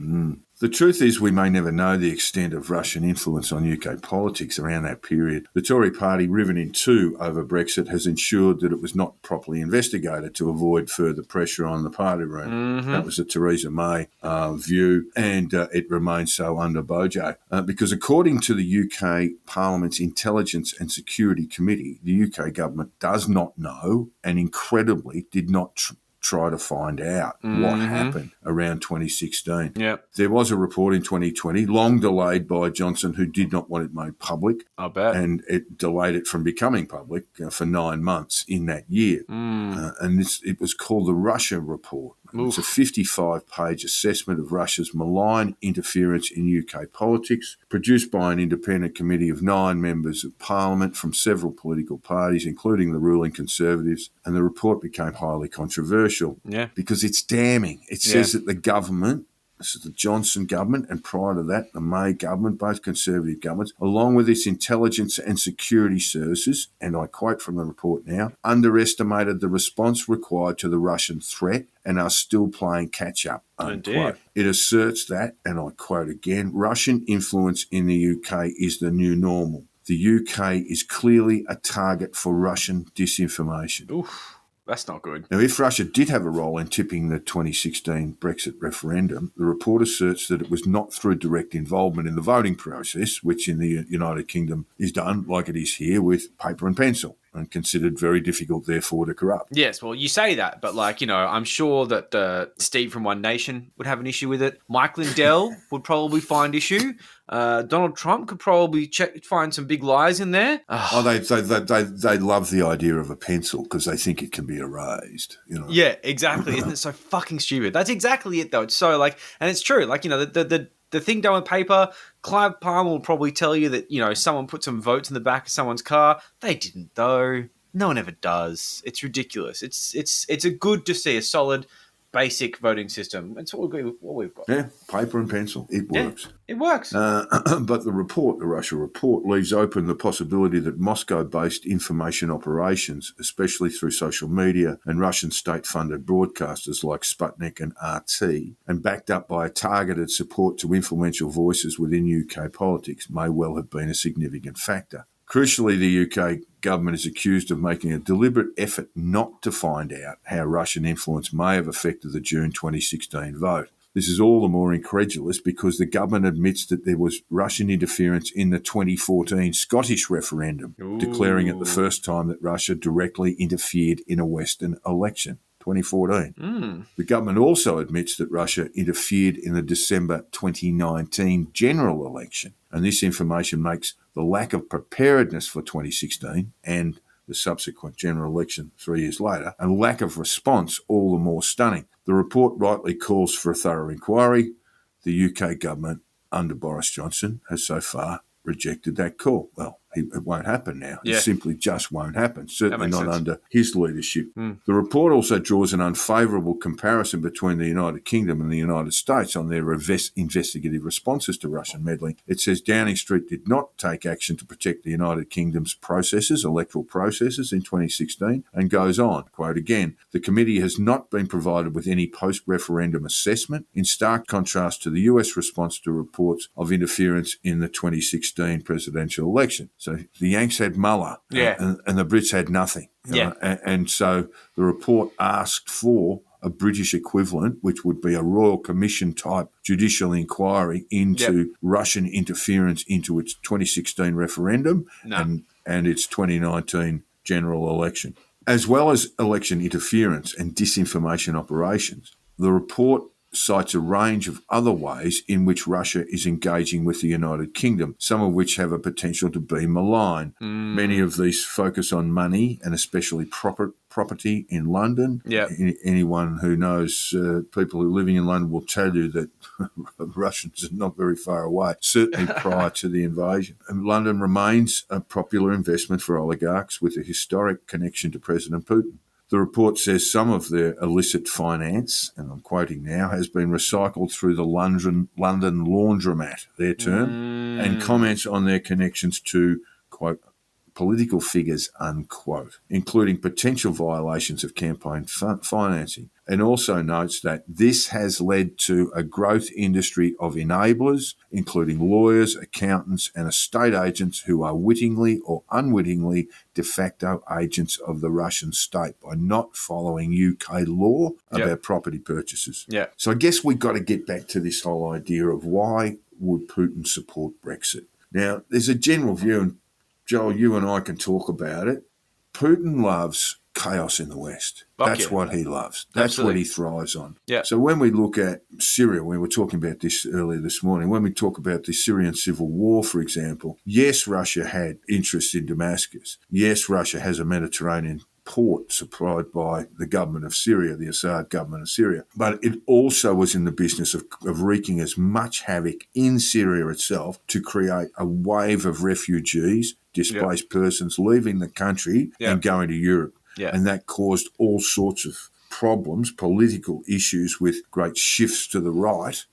The truth is we may never know the extent of Russian influence on UK politics around that period. The Tory party, riven in two over Brexit, has ensured that it was not properly investigated to avoid further pressure on the party room. That was the Theresa May view, and it remains so under Bojo. Because according to the UK Parliament's Intelligence and Security Committee, the UK government does not know and incredibly did not try to find out what happened around 2016. Yep. There was a report in 2020, long delayed by Johnson, who did not want it made public. I bet. And it delayed it from becoming public for 9 months in that year. And it was called the Russia Report. It's a 55-page assessment of Russia's malign interference in UK politics, produced by an independent committee of 9 members of Parliament from several political parties, including the ruling Conservatives, and the report became highly controversial because it's damning. It says that the government, this is the Johnson government, and prior to that, the May government, both Conservative governments, along with its intelligence and security services, and I quote from the report now, underestimated the response required to the Russian threat and are still playing catch-up, unquote. It asserts that, and I quote again, Russian influence in the UK is the new normal. The UK is clearly a target for Russian disinformation. Oof. That's not good. Now, if Russia did have a role in tipping the 2016 Brexit referendum, the report asserts that it was not through direct involvement in the voting process, which in the United Kingdom is done, like it is here, with paper and pencil. and considered very difficult, therefore, to corrupt. Yes, well, you say that, but I'm sure that Steve from One Nation would have an issue with it. Mike Lindell would probably find issue. Donald Trump could probably find some big lies in there. Oh, they love the idea of a pencil because they think it can be erased. Yeah, exactly. Isn't it so fucking stupid? That's exactly it, though. It's so and it's true. The thing done with paper, Clive Palmer will probably tell you that, someone put some votes in the back of someone's car. They didn't, though. No one ever does. It's ridiculous. It's a good to see a solid, basic voting system. That's what we've got. Yeah, paper and pencil. It works. It works. But the Russia report, leaves open the possibility that Moscow-based information operations, especially through social media and Russian state-funded broadcasters like Sputnik and RT, and backed up by a targeted support to influential voices within UK politics, may well have been a significant factor. Crucially, the UK government is accused of making a deliberate effort not to find out how Russian influence may have affected the June 2016 vote. This is all the more incredulous because the government admits that there was Russian interference in the 2014 Scottish referendum, declaring it the first time that Russia directly interfered in a Western election. 2014. The government also admits that Russia interfered in the December 2019 general election, and this information makes the lack of preparedness for 2016 and the subsequent general election 3 years later, and lack of response all the more stunning. The report rightly calls for a thorough inquiry. The UK government, under Boris Johnson, has so far rejected that call. Well, it won't happen now. Yeah. It simply just won't happen, certainly not sense. under his leadership. The report also draws an unfavourable comparison between the United Kingdom and the United States on their investigative responses to Russian meddling. It says Downing Street did not take action to protect the United Kingdom's electoral processes in 2016, and goes on, quote again, the committee has not been provided with any post-referendum assessment, in stark contrast to the US response to reports of interference in the 2016 presidential election. So the Yanks had Muller, and the Brits had nothing. And so the report asked for a British equivalent, which would be a Royal Commission type judicial inquiry into Russian interference into its 2016 referendum and its 2019 general election. As well as election interference and disinformation operations, the report cites a range of other ways in which Russia is engaging with the United Kingdom, some of which have a potential to be malign. Many of these focus on money and especially property in London. Anyone who knows people who are living in London will tell you that Russians are not very far away, certainly prior to the invasion. And London remains a popular investment for oligarchs with a historic connection to President Putin. The report says some of their illicit finance, and I'm quoting now, has been recycled through the London laundromat, their term, and comments on their connections to, quote, political figures, unquote, including potential violations of campaign financing, and also notes that this has led to a growth industry of enablers, including lawyers, accountants, and estate agents who are wittingly or unwittingly de facto agents of the Russian state by not following UK law about property purchases. So I guess we've got to get back to this whole idea of why would Putin support Brexit? Now, there's a general view, and Joel, you and I can talk about it. Putin loves chaos in the West. That's what he loves. That's what he thrives on. So when we look at Syria, we were talking about this earlier this morning, when we talk about the Syrian civil war, for example, yes, Russia had interest in Damascus. Yes, Russia has a Mediterranean port supplied by the government of Syria, the Assad government of Syria. But it also was in the business of wreaking as much havoc in Syria itself to create a wave of refugees, displaced persons leaving the country and going to Europe. And that caused all sorts of problems, political issues with great shifts to the right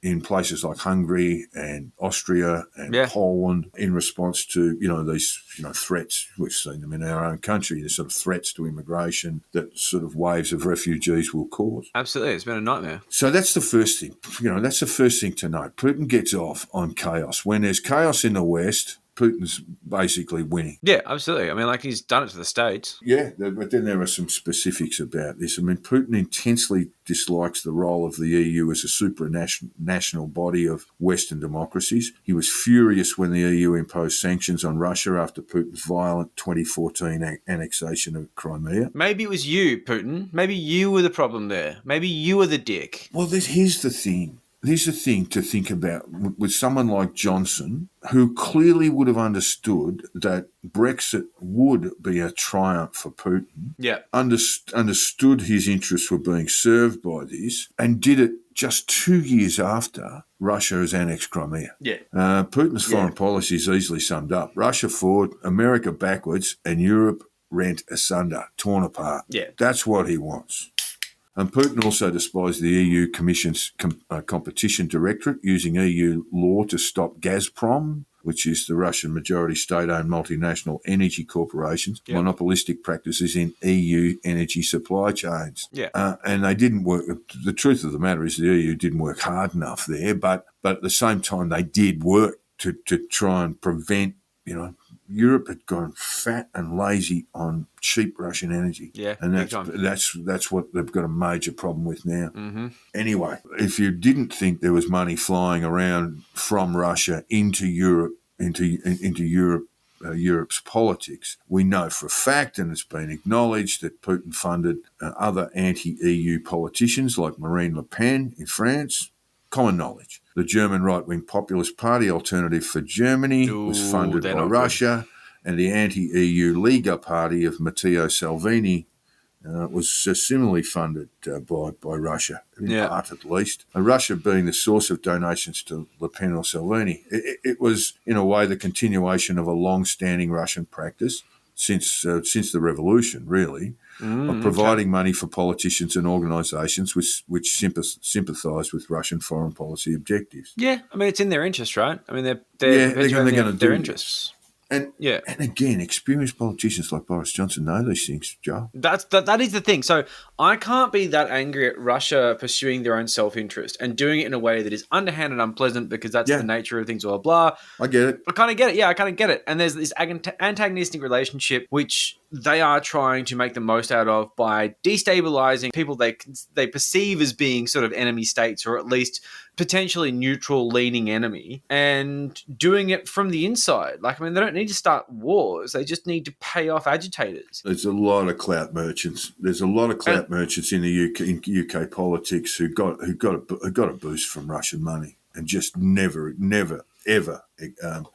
in places like Hungary and Austria and Poland in response to, these, threats. We've seen them in our own country, the sort of threats to immigration that sort of waves of refugees will cause. Absolutely. It's been a nightmare. So that's the first thing. That's the first thing to note. Putin gets off on chaos. When there's chaos in the West, Putin's basically winning. Yeah, absolutely. I mean, like he's done it to the States. Yeah, but then there are some specifics about this. I mean, Putin intensely dislikes the role of the EU as a supranational body of Western democracies. He was furious when the EU imposed sanctions on Russia after Putin's violent 2014 annexation of Crimea. Maybe it was you, Putin. Maybe you were the problem there. Maybe you were the dick. Well, here's the thing. Here's the thing to think about with someone like Johnson, who clearly would have understood that Brexit would be a triumph for Putin, Yeah. understood his interests were being served by this, and did it just 2 years after Russia has annexed Crimea. Yeah. Putin's foreign policy is easily summed up. Russia forward, America backwards, and Europe rent asunder, torn apart. Yeah. That's what he wants. And Putin also despised the EU Commission's competition directorate using EU law to stop Gazprom, which is the Russian majority state-owned multinational energy corporation's monopolistic practices in EU energy supply chains. Yeah. And they didn't work. The truth of the matter is the EU didn't work hard enough there, but at the same time they did work to try and prevent, Europe had gone fat and lazy on cheap Russian energy. Yeah, and big time. that's what they've got a major problem with now. Mm-hmm. Anyway, if you didn't think there was money flying around from Russia into Europe, Europe's politics, we know for a fact, and it's been acknowledged, that Putin funded other anti-EU politicians like Marine Le Pen in France. Common knowledge. The German right-wing populist party Alternative for Germany was funded by Russia, and the anti-EU Lega party of Matteo Salvini was similarly funded by Russia, in part at least. Russia being the source of donations to Le Pen or Salvini. It was, in a way, the continuation of a long-standing Russian practice since the revolution, really, of providing money for politicians and organisations which sympathise with Russian foreign policy objectives. Yeah, I mean, it's in their interest, right? I mean, they're going to do their interests. And again, experienced politicians like Boris Johnson know these things, Joe. That is the thing. So I can't be that angry at Russia pursuing their own self-interest and doing it in a way that is underhand and unpleasant because that's the nature of things, blah, blah. I get it. I kind of get it. Yeah, I kind of get it. And there's this antagonistic relationship which they are trying to make the most out of by destabilizing people they perceive as being sort of enemy states, or at least potentially neutral leaning enemy, and doing it from the inside. Like, I mean, they don't need to start wars. They just need to pay off agitators. There's a lot of clout merchants. There's a lot of clout merchants in the UK politics who got a boost from Russian money and just never ever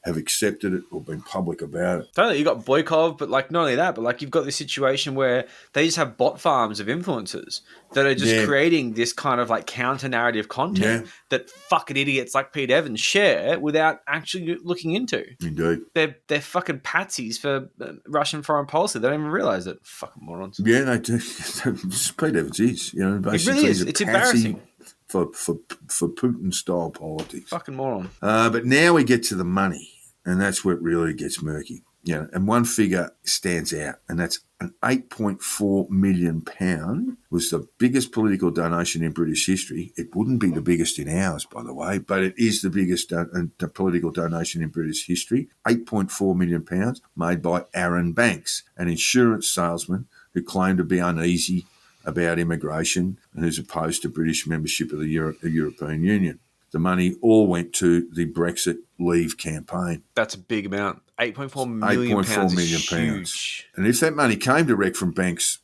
have accepted it or been public about it. Totally, you got Boykov, but like not only that, but like you've got this situation where they just have bot farms of influencers that are just creating this kind of like counter narrative content that fucking idiots like Pete Evans share without actually looking into. Indeed, they're fucking patsies for Russian foreign policy. They don't even realize it. Fucking morons. Yeah, they do. Pete Evans is, basically, it really is. It's embarrassing. For Putin-style politics. Fucking moron. But now we get to the money, and that's where it really gets murky. And one figure stands out, and that's an £8.4 million was the biggest political donation in British history. It wouldn't be the biggest in ours, by the way, but it is the biggest political donation in British history. £8.4 million made by Aaron Banks, an insurance salesman who claimed to be uneasy about immigration and who's opposed to British membership of the European Union. The money all went to the Brexit Leave campaign. That's a big amount. £8.4 million is huge. And if that money came direct from Banks'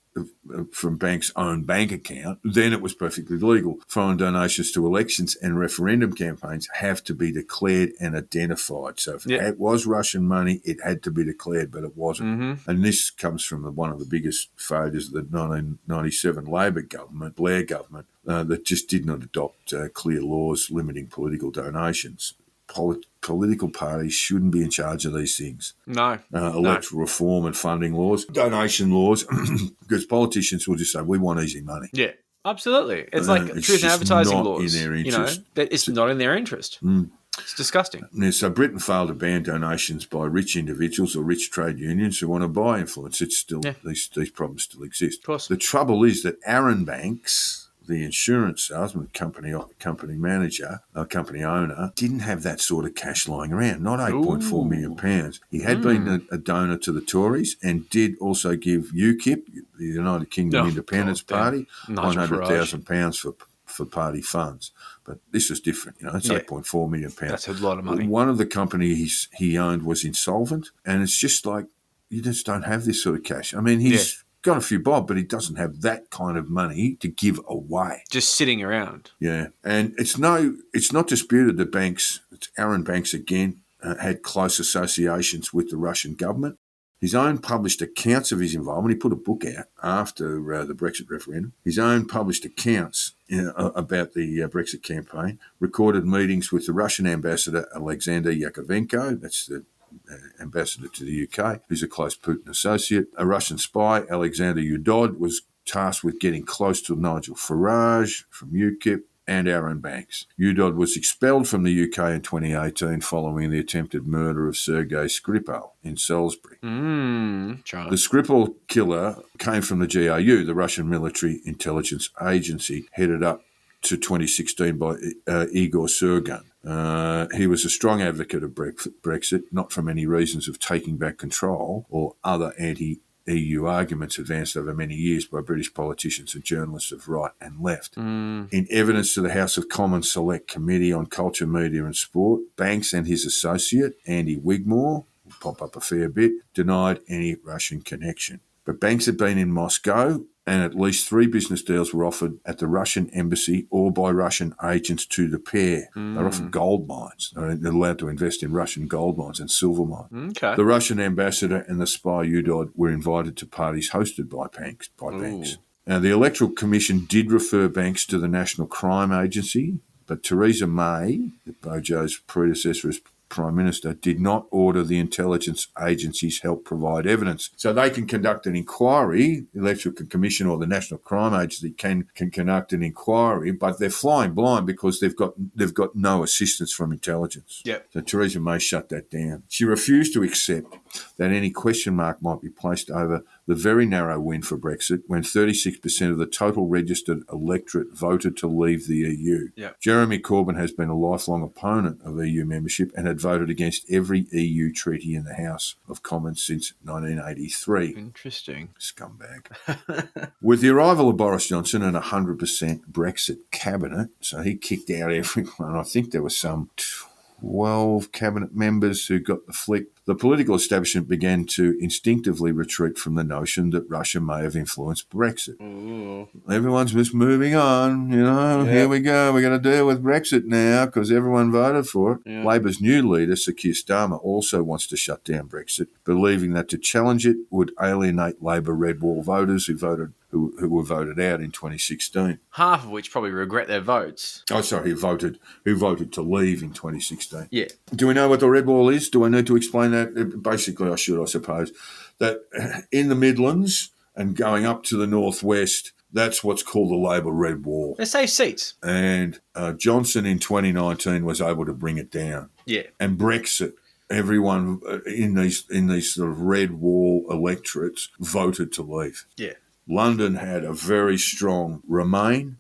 own bank account, then it was perfectly legal. Foreign donations to elections and referendum campaigns have to be declared and identified. So if it was Russian money, it had to be declared, but it wasn't. Mm-hmm. And this comes from one of the biggest failures of the 1997 Labor government, Blair government, that just did not adopt clear laws limiting political donations. Political parties shouldn't be in charge of these things. No. Electoral reform and funding laws, donation laws, because politicians will just say, we want easy money. Yeah, absolutely. It's like truth and advertising laws. In their interest. It's not in their interest. It's disgusting. So Britain failed to ban donations by rich individuals or rich trade unions who want to buy influence. It's still these problems still exist. Of course. The trouble is that Aaron Banks, the insurance salesman, company manager, company owner, didn't have that sort of cash lying around, not £8.4 million pounds. He had been a donor to the Tories and did also give UKIP, the United Kingdom Independence Party, £100,000 for party funds. But this is different, it's £8.4 million pounds. That's a lot of money. One of the companies he owned was insolvent, and it's just like, you just don't have this sort of cash. I mean, he's got a few bob, but he doesn't have that kind of money to give away. Just sitting around. Yeah, and it's not disputed that Banks, it's Aaron Banks again, had close associations with the Russian government. His own published accounts of his involvement, he put a book out after the Brexit referendum, his own published accounts about the Brexit campaign, recorded meetings with the Russian ambassador Alexander Yakovenko, that's the ambassador to the UK, who's a close Putin associate. A Russian spy, Alexander Udod, was tasked with getting close to Nigel Farage from UKIP and Aaron Banks. Udod was expelled from the UK in 2018 following the attempted murder of Sergei Skripal in Salisbury. The Skripal killer came from the GRU, the Russian military intelligence agency, headed up to 2016 by Igor Sergan. He was a strong advocate of Brexit, not from any reasons of taking back control or other anti-EU arguments advanced over many years by British politicians and journalists of right and left. In evidence to the House of Commons Select Committee on Culture, Media and Sport, Banks and his associate, Andy Wigmore, will pop up a fair bit, denied any Russian connection. But Banks had been in Moscow, and at least 3 business deals were offered at the Russian embassy or by Russian agents to the pair. They're offered gold mines. They're allowed to invest in Russian gold mines and silver mines. Okay. The Russian ambassador and the spy Udod were invited to parties hosted by Banks. Now, the Electoral Commission did refer Banks to the National Crime Agency, but Theresa May, Bojo's predecessor as Prime Minister, did not order the intelligence agencies help provide evidence. So they can conduct an inquiry, the Electoral Commission or the National Crime Agency can conduct an inquiry, but they're flying blind because they've got no assistance from intelligence. Yep. So Theresa May shut that down. She refused to accept that any question mark might be placed over the very narrow win for Brexit when 36% of the total registered electorate voted to leave the EU. Yep. Jeremy Corbyn has been a lifelong opponent of EU membership and had voted against every EU treaty in the House of Commons since 1983. Interesting. Scumbag. With the arrival of Boris Johnson and a 100% Brexit cabinet, so he kicked out everyone. I think there were some 12 cabinet members who got the flick. The political establishment began to instinctively retreat from the notion that Russia may have influenced Brexit. Everyone's just moving on, Here we go. We're going to deal with Brexit now because everyone voted for it. Yeah. Labor's new leader, Sir Keir Starmer, also wants to shut down Brexit, believing that to challenge it would alienate Labor red wall voters who were voted out in 2016. Half of which probably regret their votes. Oh, sorry, who voted to leave in 2016. Yeah. Do we know what the red wall is? Do I need to explain that? Basically, I should, I suppose. That in the Midlands and going up to the northwest, that's what's called the Labor red wall. They save seats. And Johnson in 2019 was able to bring it down. Yeah. And Brexit, everyone in these sort of red wall electorates voted to leave. Yeah. London had a very strong Remain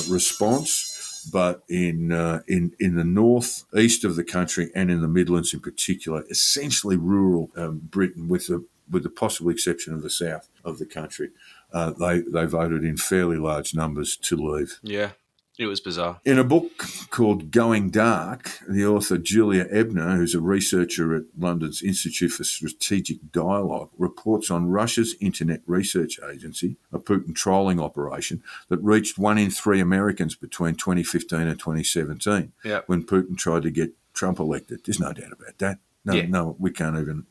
response, but in the north, east of the country, and in the Midlands in particular, essentially rural Britain, with the possible exception of the south of the country, they voted in fairly large numbers to leave. Yeah. It was bizarre. In a book called Going Dark, the author Julia Ebner, who's a researcher at London's Institute for Strategic Dialogue, reports on Russia's Internet Research Agency, a Putin trolling operation that reached 1 in 3 Americans between 2015 and 2017 when Putin tried to get Trump elected. There's no doubt about that. No, we can't even.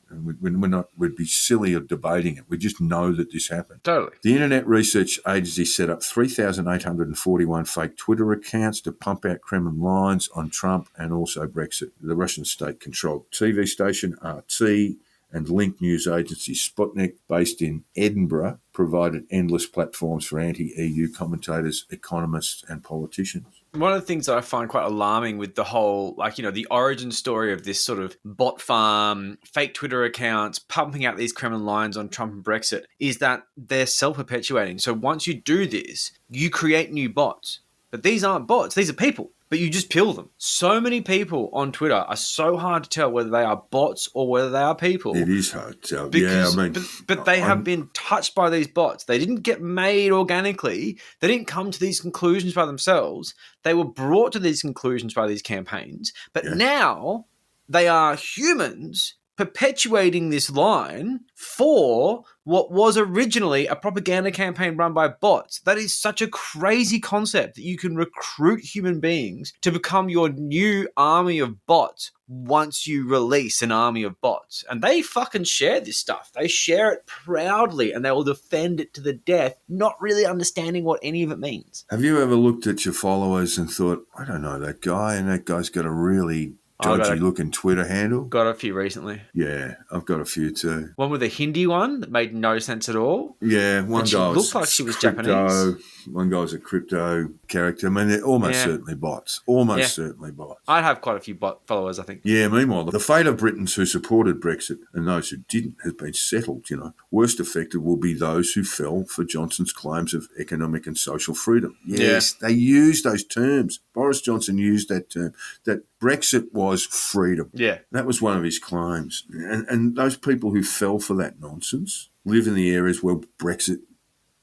We'd be silly of debating it. We just know that this happened. Totally. The Internet Research Agency set up 3,841 fake Twitter accounts to pump out Kremlin lines on Trump and also Brexit. The Russian state-controlled TV station RT and link news agency Sputnik, based in Edinburgh, provided endless platforms for anti-EU commentators, economists and politicians. One of the things that I find quite alarming with the whole, the origin story of this sort of bot farm, fake Twitter accounts, pumping out these Kremlin lines on Trump and Brexit, is that they're self-perpetuating. So once you do this, you create new bots. But these aren't bots, these are people. But you just pill them. So many people on Twitter are so hard to tell whether they are bots or whether they are people. It is hard to tell. Because, yeah, I mean... But they have been touched by these bots. They didn't get made organically. They didn't come to these conclusions by themselves. They were brought to these conclusions by these campaigns. But now they are humans perpetuating this line for what was originally a propaganda campaign run by bots. That is such a crazy concept that you can recruit human beings to become your new army of bots once you release an army of bots. And they fucking share this stuff. They share it proudly and they will defend it to the death, not really understanding what any of it means. Have you ever looked at your followers and thought, I don't know that guy, and that guy's got a really dodgy-looking Twitter handle? Got a few recently. Yeah, I've got a few too. One with a Hindi one that made no sense at all. Yeah, one guy looked like she was crypto, Japanese. One guy was a crypto character. I mean, they're almost certainly bots. Certainly bots. I'd have quite a few bot followers, I think. Yeah, meanwhile, the fate of Britons who supported Brexit and those who didn't has been settled, Worst affected will be those who fell for Johnson's claims of economic and social freedom. Yes, they used those terms. Boris Johnson used that term, that Brexit was freedom. Yeah. That was one of his claims. And those people who fell for that nonsense live in the areas where Brexit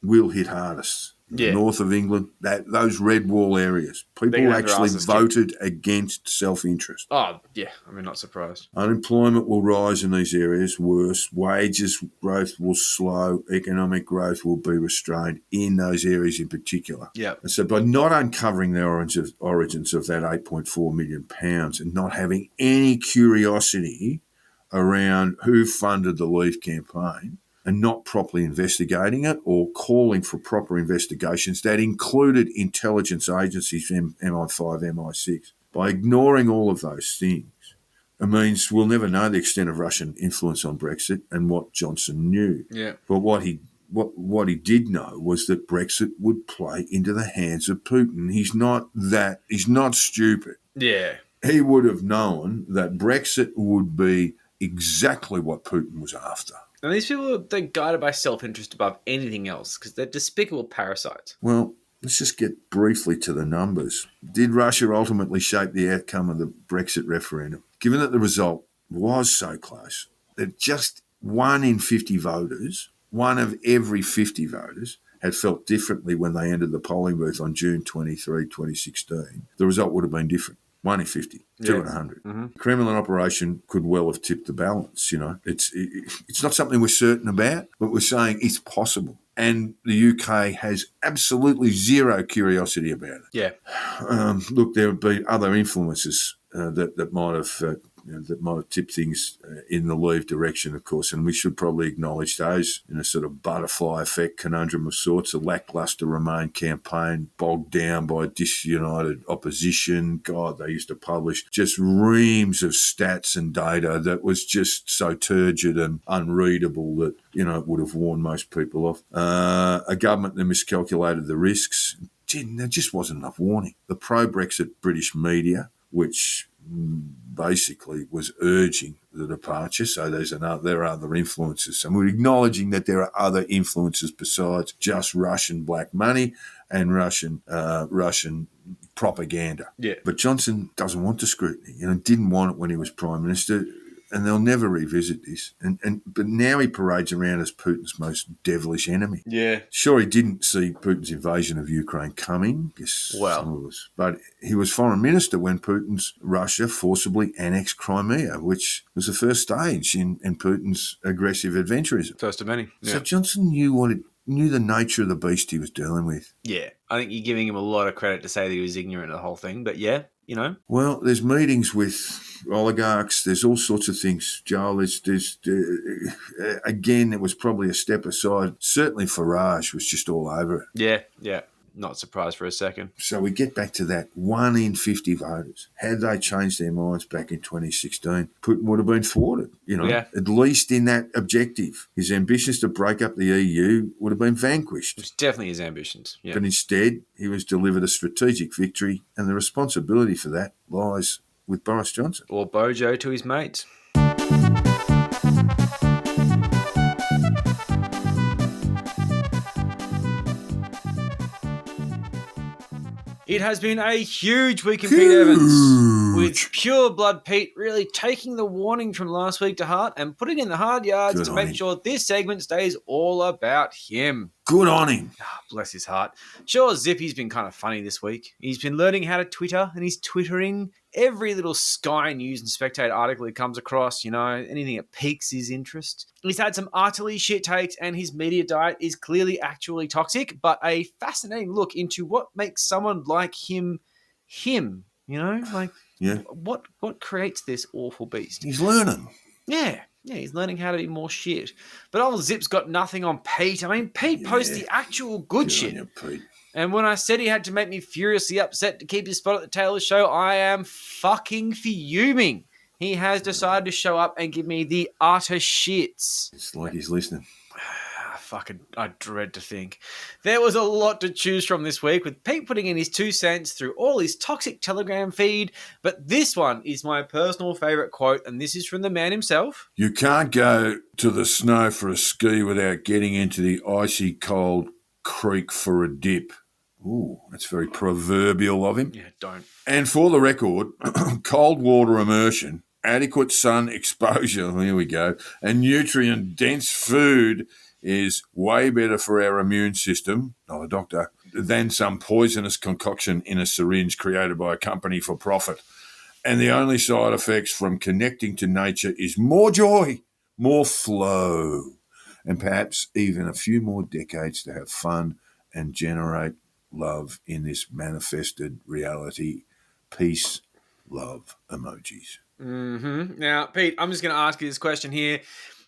will hit hardest. Yeah. North of England, those red wall areas. People actually voted against self-interest. Oh, yeah. I mean, not surprised. Unemployment will rise in these areas worse. Wages growth will slow. Economic growth will be restrained in those areas in particular. Yeah. And so by not uncovering the origins of that £8.4 million and not having any curiosity around who funded the Leave campaign, and not properly investigating it or calling for proper investigations that included intelligence agencies, MI5, MI6. By ignoring all of those things, it means we'll never know the extent of Russian influence on Brexit and what Johnson knew. Yeah. But what he did know was that Brexit would play into the hands of Putin. He's not stupid. Yeah. He would have known that Brexit would be exactly what Putin was after. And these people, they're guided by self-interest above anything else because they're despicable parasites. Well, let's just get briefly to the numbers. Did Russia ultimately shape the outcome of the Brexit referendum? Given that the result was so close, that just 1 in 50 voters, 1 of every 50 voters, had felt differently when they entered the polling booth on June 23, 2016, the result would have been different. 1 in 50, 2 in 100. Mm-hmm. The Kremlin operation could well have tipped the balance, It's not something we're certain about, but we're saying it's possible. And the UK has absolutely zero curiosity about it. Yeah. Look, there would be other influences that might have tipped things in the Leave direction, of course, and we should probably acknowledge those in a sort of butterfly effect conundrum of sorts, a lacklustre Remain campaign bogged down by disunited opposition. God, they used to publish just reams of stats and data that was just so turgid and unreadable that, it would have warned most people off. A government that miscalculated the risks. There just wasn't enough warning. The pro-Brexit British media, which basically was urging the departure. So there are other influences. And we're acknowledging that there are other influences besides just Russian black money and Russian propaganda. Yeah. But Johnson doesn't want the scrutiny, didn't want it when he was Prime Minister. And they'll never revisit this. But now he parades around as Putin's most devilish enemy. Yeah. Sure, he didn't see Putin's invasion of Ukraine coming. But he was foreign minister when Putin's Russia forcibly annexed Crimea, which was the first stage in Putin's aggressive adventurism. First of many. Yeah. So Johnson knew the nature of the beast he was dealing with. Yeah. I think you're giving him a lot of credit to say that he was ignorant of the whole thing. But yeah, Well, there's meetings with oligarchs. There's all sorts of things, Joel. Again, it was probably a step aside. Certainly Farage was just all over it. Yeah. Not surprised for a second. So we get back to that 1 in 50 voters. Had they changed their minds back in 2016, Putin would have been thwarted, at least in that objective. His ambitions to break up the EU would have been vanquished. It's definitely his ambitions. Yeah. But instead, he was delivered a strategic victory, and the responsibility for that lies with Boris Johnson. Or Bojo to his mates. It has been a huge week in Pete Evans, with Pure Blood Pete really taking the warning from last week to heart and putting in the hard yards to make sure this segment stays all about him. Good on him. Oh, bless his heart. Sure, Zippy's been kind of funny this week. He's been learning how to Twitter, and he's twittering every little Sky News and Spectator article he comes across, anything that piques his interest. He's had some utterly shit takes, and his media diet is clearly actually toxic, but a fascinating look into what makes someone like him, what creates this awful beast. He's learning. Yeah, he's learning how to be more shit. But old Zip's got nothing on Pete. I mean, Pete posts the actual good shit. You, Pete. And when I said he had to make me furiously upset to keep his spot at the tail of the show, I am fucking fuming. He has decided to show up and give me the utter shits. It's like he's listening. I dread to think. There was a lot to choose from this week, with Pete putting in his 2 cents through all his toxic Telegram feed, but this one is my personal favourite quote, and this is from the man himself. You can't go to the snow for a ski without getting into the icy cold creek for a dip. Ooh, that's very proverbial of him. Yeah, don't. And for the record, cold water immersion, adequate sun exposure, here we go, and nutrient-dense food is way better for our immune system, not a doctor, than some poisonous concoction in a syringe created by a company for profit. And the only side effects from connecting to nature is more joy, more flow, and perhaps even a few more decades to have fun and generate love in this manifested reality. Peace, love, emojis. Mm-hmm. Now, Pete, I'm just going to ask you this question here.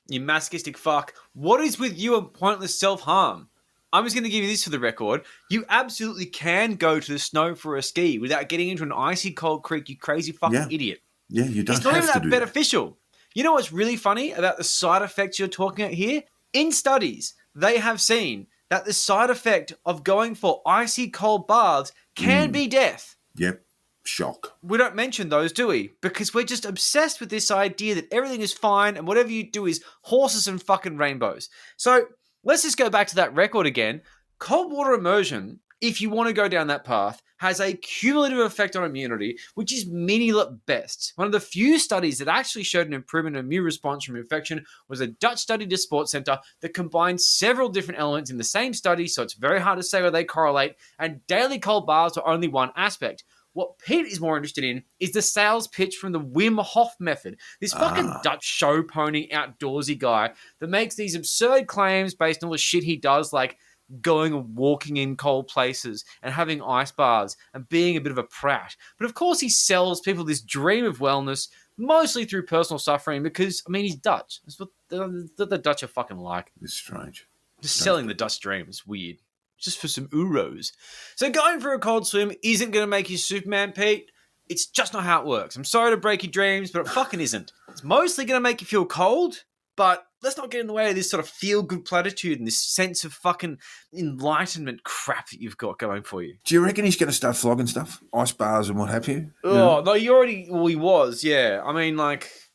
You masochistic fuck. What is with you and pointless self-harm? I'm just going to give you this for the record. You absolutely can go to the snow for a ski without getting into an icy cold creek, you crazy fucking idiot. Yeah, you don't have to do that. It's not even that beneficial. That. You know what's really funny about the side effects you're talking about here? In studies, they have seen that the side effect of going for icy cold baths can be death. Yep. Shock. We don't mention those, do we? Because we're just obsessed with this idea that everything is fine and whatever you do is horses and fucking rainbows. So let's just go back to that record again. Cold water immersion, if you want to go down that path, has a cumulative effect on immunity, which is minimal at best. One of the few studies that actually showed an improvement in immune response from infection was a Dutch study to Sports Center that combined several different elements in the same study, so it's very hard to say where they correlate, and daily cold baths are only one aspect. What Pete is more interested in is the sales pitch from the Wim Hof method. This fucking Dutch show pony outdoorsy guy that makes these absurd claims based on all the shit he does, like going and walking in cold places and having ice baths and being a bit of a prat. But of course he sells people this dream of wellness, mostly through personal suffering because, he's Dutch. That's what the Dutch are fucking like. It's strange. Just selling the Dutch dream is weird. Just for some euros. So going for a cold swim isn't going to make you Superman, Pete. It's just not how it works. I'm sorry to break your dreams, but it fucking isn't. It's mostly going to make you feel cold, but let's not get in the way of this sort of feel-good platitude and this sense of fucking enlightenment crap that you've got going for you. Do you reckon he's going to start flogging stuff? Ice bars and what have you? Oh, no, he was, yeah.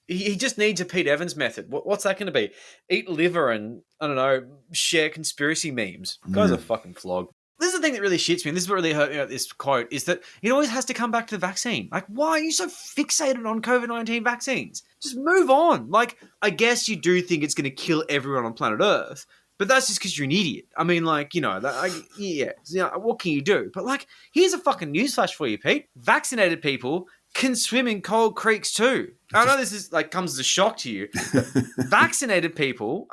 He just needs a Pete Evans method. What's that going to be? Eat liver and, I don't know, share conspiracy memes. Guys are fucking flogged. This is the thing that really shits me, and this is what really hurt me about this quote, is that it always has to come back to the vaccine. Like, why are you so fixated on COVID-19 vaccines? Just move on. Like, I guess you do think it's going to kill everyone on planet Earth, but that's just because you're an idiot. What can you do? But, here's a fucking newsflash for you, Pete. Vaccinated people can swim in cold creeks too. I know this is comes as a shock to you. Vaccinated people,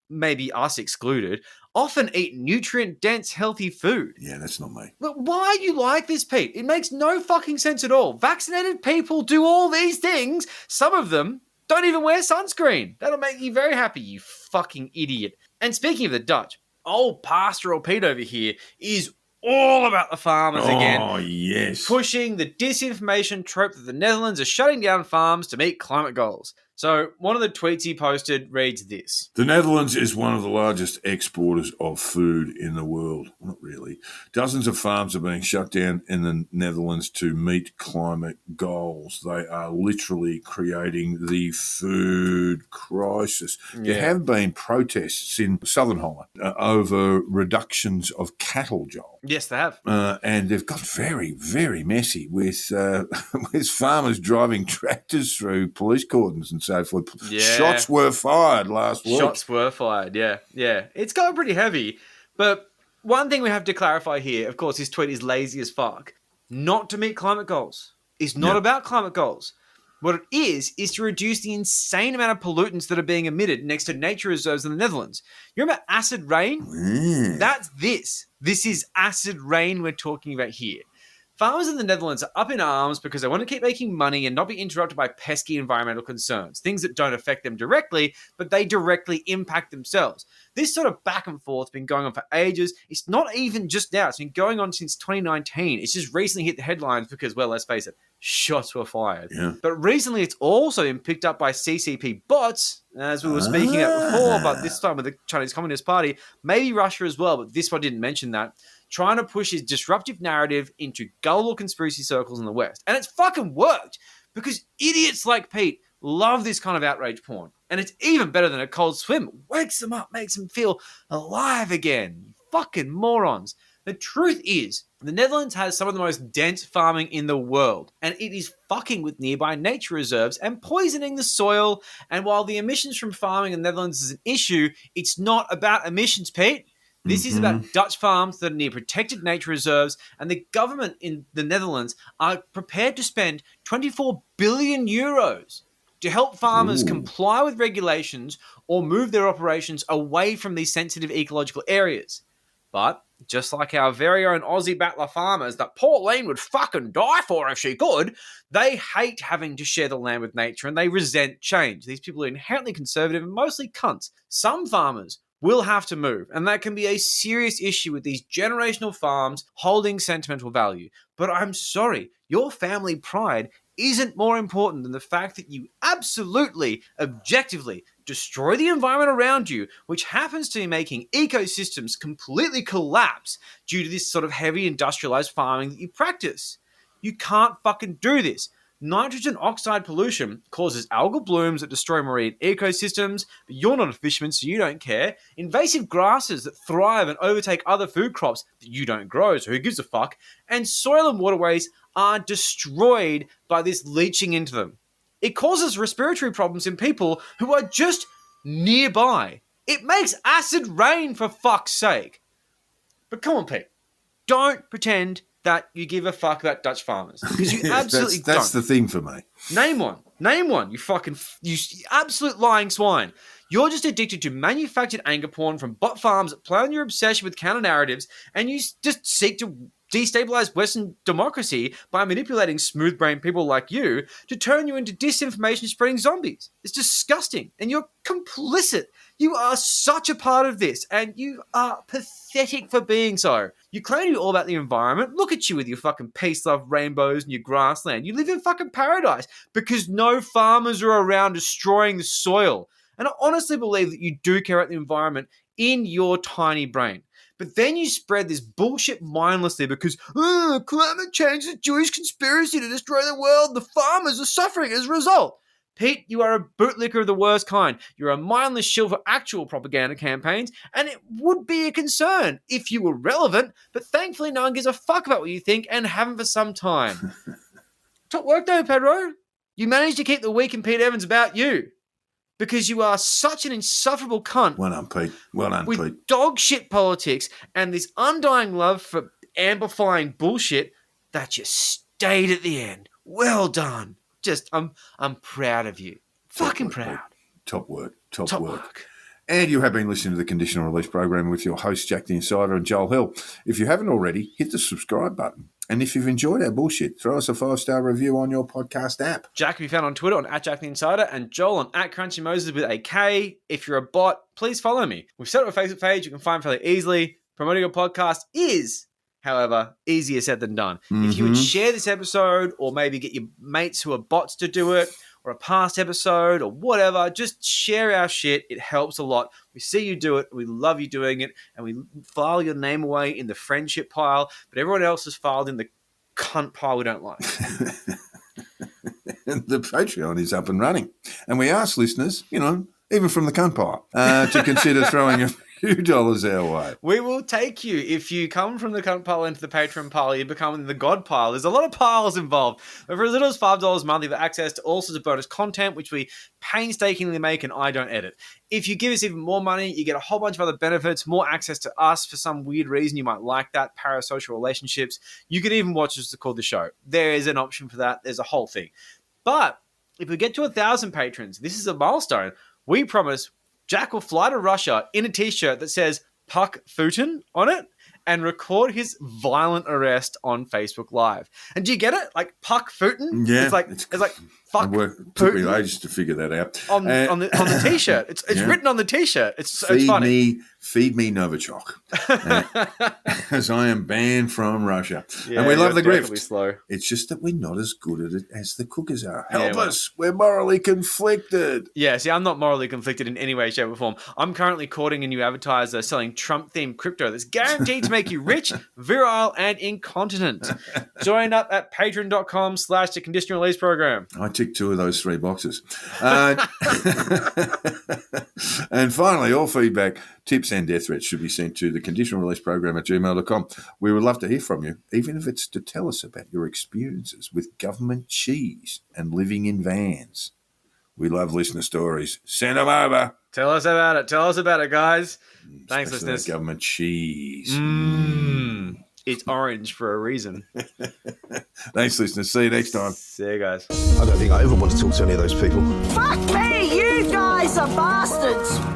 maybe us excluded, often eat nutrient-dense, healthy food. Yeah, that's not me. But why are you like this, Pete? It makes no fucking sense at all. Vaccinated people do all these things. Some of them don't even wear sunscreen. That'll make you very happy, you fucking idiot. And speaking of the Dutch, old pastoral Pete over here is all about the farmers again. Oh, yes. Pushing the disinformation trope that the Netherlands are shutting down farms to meet climate goals. So one of the tweets he posted reads this. The Netherlands is one of the largest exporters of food in the world. Not really. Dozens of farms are being shut down in the Netherlands to meet climate goals. They are literally creating the food crisis. Yeah. There have been protests in Southern Holland over reductions of cattle, Joel. Yes, they have. And they've got very, very messy with with farmers driving tractors through police cordons and so forth. Yeah. Shots were fired last week. Shots were fired, yeah. It's gotten pretty heavy. But one thing we have to clarify here, of course, his tweet is lazy as fuck. Not to meet climate goals. It's not about climate goals. What it is to reduce the insane amount of pollutants that are being emitted next to nature reserves in the Netherlands. You remember acid rain? That's this. This is acid rain we're talking about here. Farmers in the Netherlands are up in arms because they want to keep making money and not be interrupted by pesky environmental concerns, things that don't affect them directly, but they directly impact themselves. This sort of back and forth has been going on for ages. It's not even just now. It's been going on since 2019. It's just recently hit the headlines because, well, let's face it, shots were fired. Yeah. But recently it's also been picked up by CCP bots, as we were speaking at before, but this time with the Chinese Communist Party, maybe Russia as well, but this one didn't mention that, trying to push his disruptive narrative into gullible conspiracy circles in the West. And it's fucking worked, because idiots like Pete love this kind of outrage porn. And it's even better than a cold swim. It wakes them up, makes them feel alive again. You fucking morons. The truth is, the Netherlands has some of the most dense farming in the world, and it is fucking with nearby nature reserves and poisoning the soil. And while the emissions from farming in the Netherlands is an issue, it's not about emissions, Pete. This is about Dutch farms that are near protected nature reserves, and the government in the Netherlands are prepared to spend 24 billion euros to help farmers comply with regulations or move their operations away from these sensitive ecological areas. But just like our very own Aussie battler farmers that Pauline would fucking die for if she could, they hate having to share the land with nature and they resent change. These people are inherently conservative and mostly cunts. Some farmers will have to move, and that can be a serious issue with these generational farms holding sentimental value. But I'm sorry, your family pride isn't more important than the fact that you absolutely, objectively destroy the environment around you, which happens to be making ecosystems completely collapse due to this sort of heavy industrialized farming that you practice. You can't fucking do this. Nitrogen oxide pollution causes algal blooms that destroy marine ecosystems, but you're not a fisherman, so you don't care. Invasive grasses that thrive and overtake other food crops that you don't grow, so who gives a fuck? And soil and waterways are destroyed by this leaching into them. It causes respiratory problems in people who are just nearby. It makes acid rain, for fuck's sake. But come on, Pete. Don't pretend that you give a fuck about Dutch farmers. Because you absolutely don't. That's the thing for me. Name one. Name one, you absolute lying swine. You're just addicted to manufactured anger porn from bot farms that play on your obsession with counter-narratives, and you just seek to destabilize Western democracy by manipulating smooth-brained people like you to turn you into disinformation-spreading zombies. It's disgusting, and you're complicit. You are such a part of this, and you are pathetic for being so. You claim to be all about the environment. Look at you with your fucking peace, love, rainbows, and your grassland. You live in fucking paradise because no farmers are around destroying the soil. And I honestly believe that you do care about the environment in your tiny brain. But then you spread this bullshit mindlessly because climate change is a Jewish conspiracy to destroy the world. The farmers are suffering as a result. Pete, you are a bootlicker of the worst kind. You're a mindless shill for actual propaganda campaigns, and it would be a concern if you were relevant, but thankfully no one gives a fuck about what you think and haven't for some time. Top work though, Pedro. You managed to keep the weak and Pete Evans about you. Because you are such an insufferable cunt. Well done, Pete. Well done, with Pete. Dog shit politics and this undying love for amplifying bullshit that you stayed at the end. Well done. Just, I'm proud of you. Fucking proud. Top work. Top work. And you have been listening to the Conditional Release program with your host, Jack the Insider and Joel Hill. If you haven't already, hit the subscribe button. And if you've enjoyed our bullshit, throw us a 5-star review on your podcast app. Jack can be found on Twitter on @JackTheInsider and Joel on @CrunchyMoses with a K. If you're a bot, please follow me. We've set up a Facebook page you can find fairly easily. Promoting your podcast is However, easier said than done. If you would share this episode, or maybe get your mates who are bots to do it, or a past episode, or whatever, just share our shit. It helps a lot. We see you do it. We love you doing it. And we file your name away in the friendship pile. But everyone else is filed in the cunt pile we don't like. The Patreon is up and running. And we ask listeners, even from the cunt pile, to consider throwing a few dollars our way. We will take you. If you come from the cunt pile into the Patreon pile, you become the God pile. There's a lot of piles involved. But for as little as $5 a month, you have access to all sorts of bonus content, which we painstakingly make and I don't edit. If you give us even more money, you get a whole bunch of other benefits, more access to us for some weird reason. You might like that, parasocial relationships. You can even watch us record the show. There is an option for that. There's a whole thing. But if we get to 1,000 patrons, this is a milestone. We promise Jack will fly to Russia in a t-shirt that says Puck Putin on it and record his violent arrest on Facebook Live. And do you get it? Like Puck Putin? Yeah. It's like fuck It took me Putin ages to figure that out. on the t-shirt. It's written on the t-shirt. It's funny. Feed me Novichok. As I am banned from Russia. Yeah, and we love the definitely grift. slow. It's just that we're not as good at it as the cookers are. Help us. We're morally conflicted. Yeah, see, I'm not morally conflicted in any way, shape, or form. I'm currently courting a new advertiser selling Trump-themed crypto that's guaranteed to make you rich, virile, and incontinent. Join up at patreon.com/the Conditional Release Program. I ticked 2 of those 3 boxes. And finally, all feedback, tips and death threats should be sent to the Conditional Release Program at gmail.com. We would love to hear from you, even if it's to tell us about your experiences with government cheese and living in vans. We love listener stories. Send them over. Tell us about it. Tell us about it, guys. Thanks, Especially listeners. that government cheese. It's orange for a reason. Thanks, listeners. See you next time. See you guys. I don't think I ever want to talk to any of those people. Fuck me, you guys are bastards!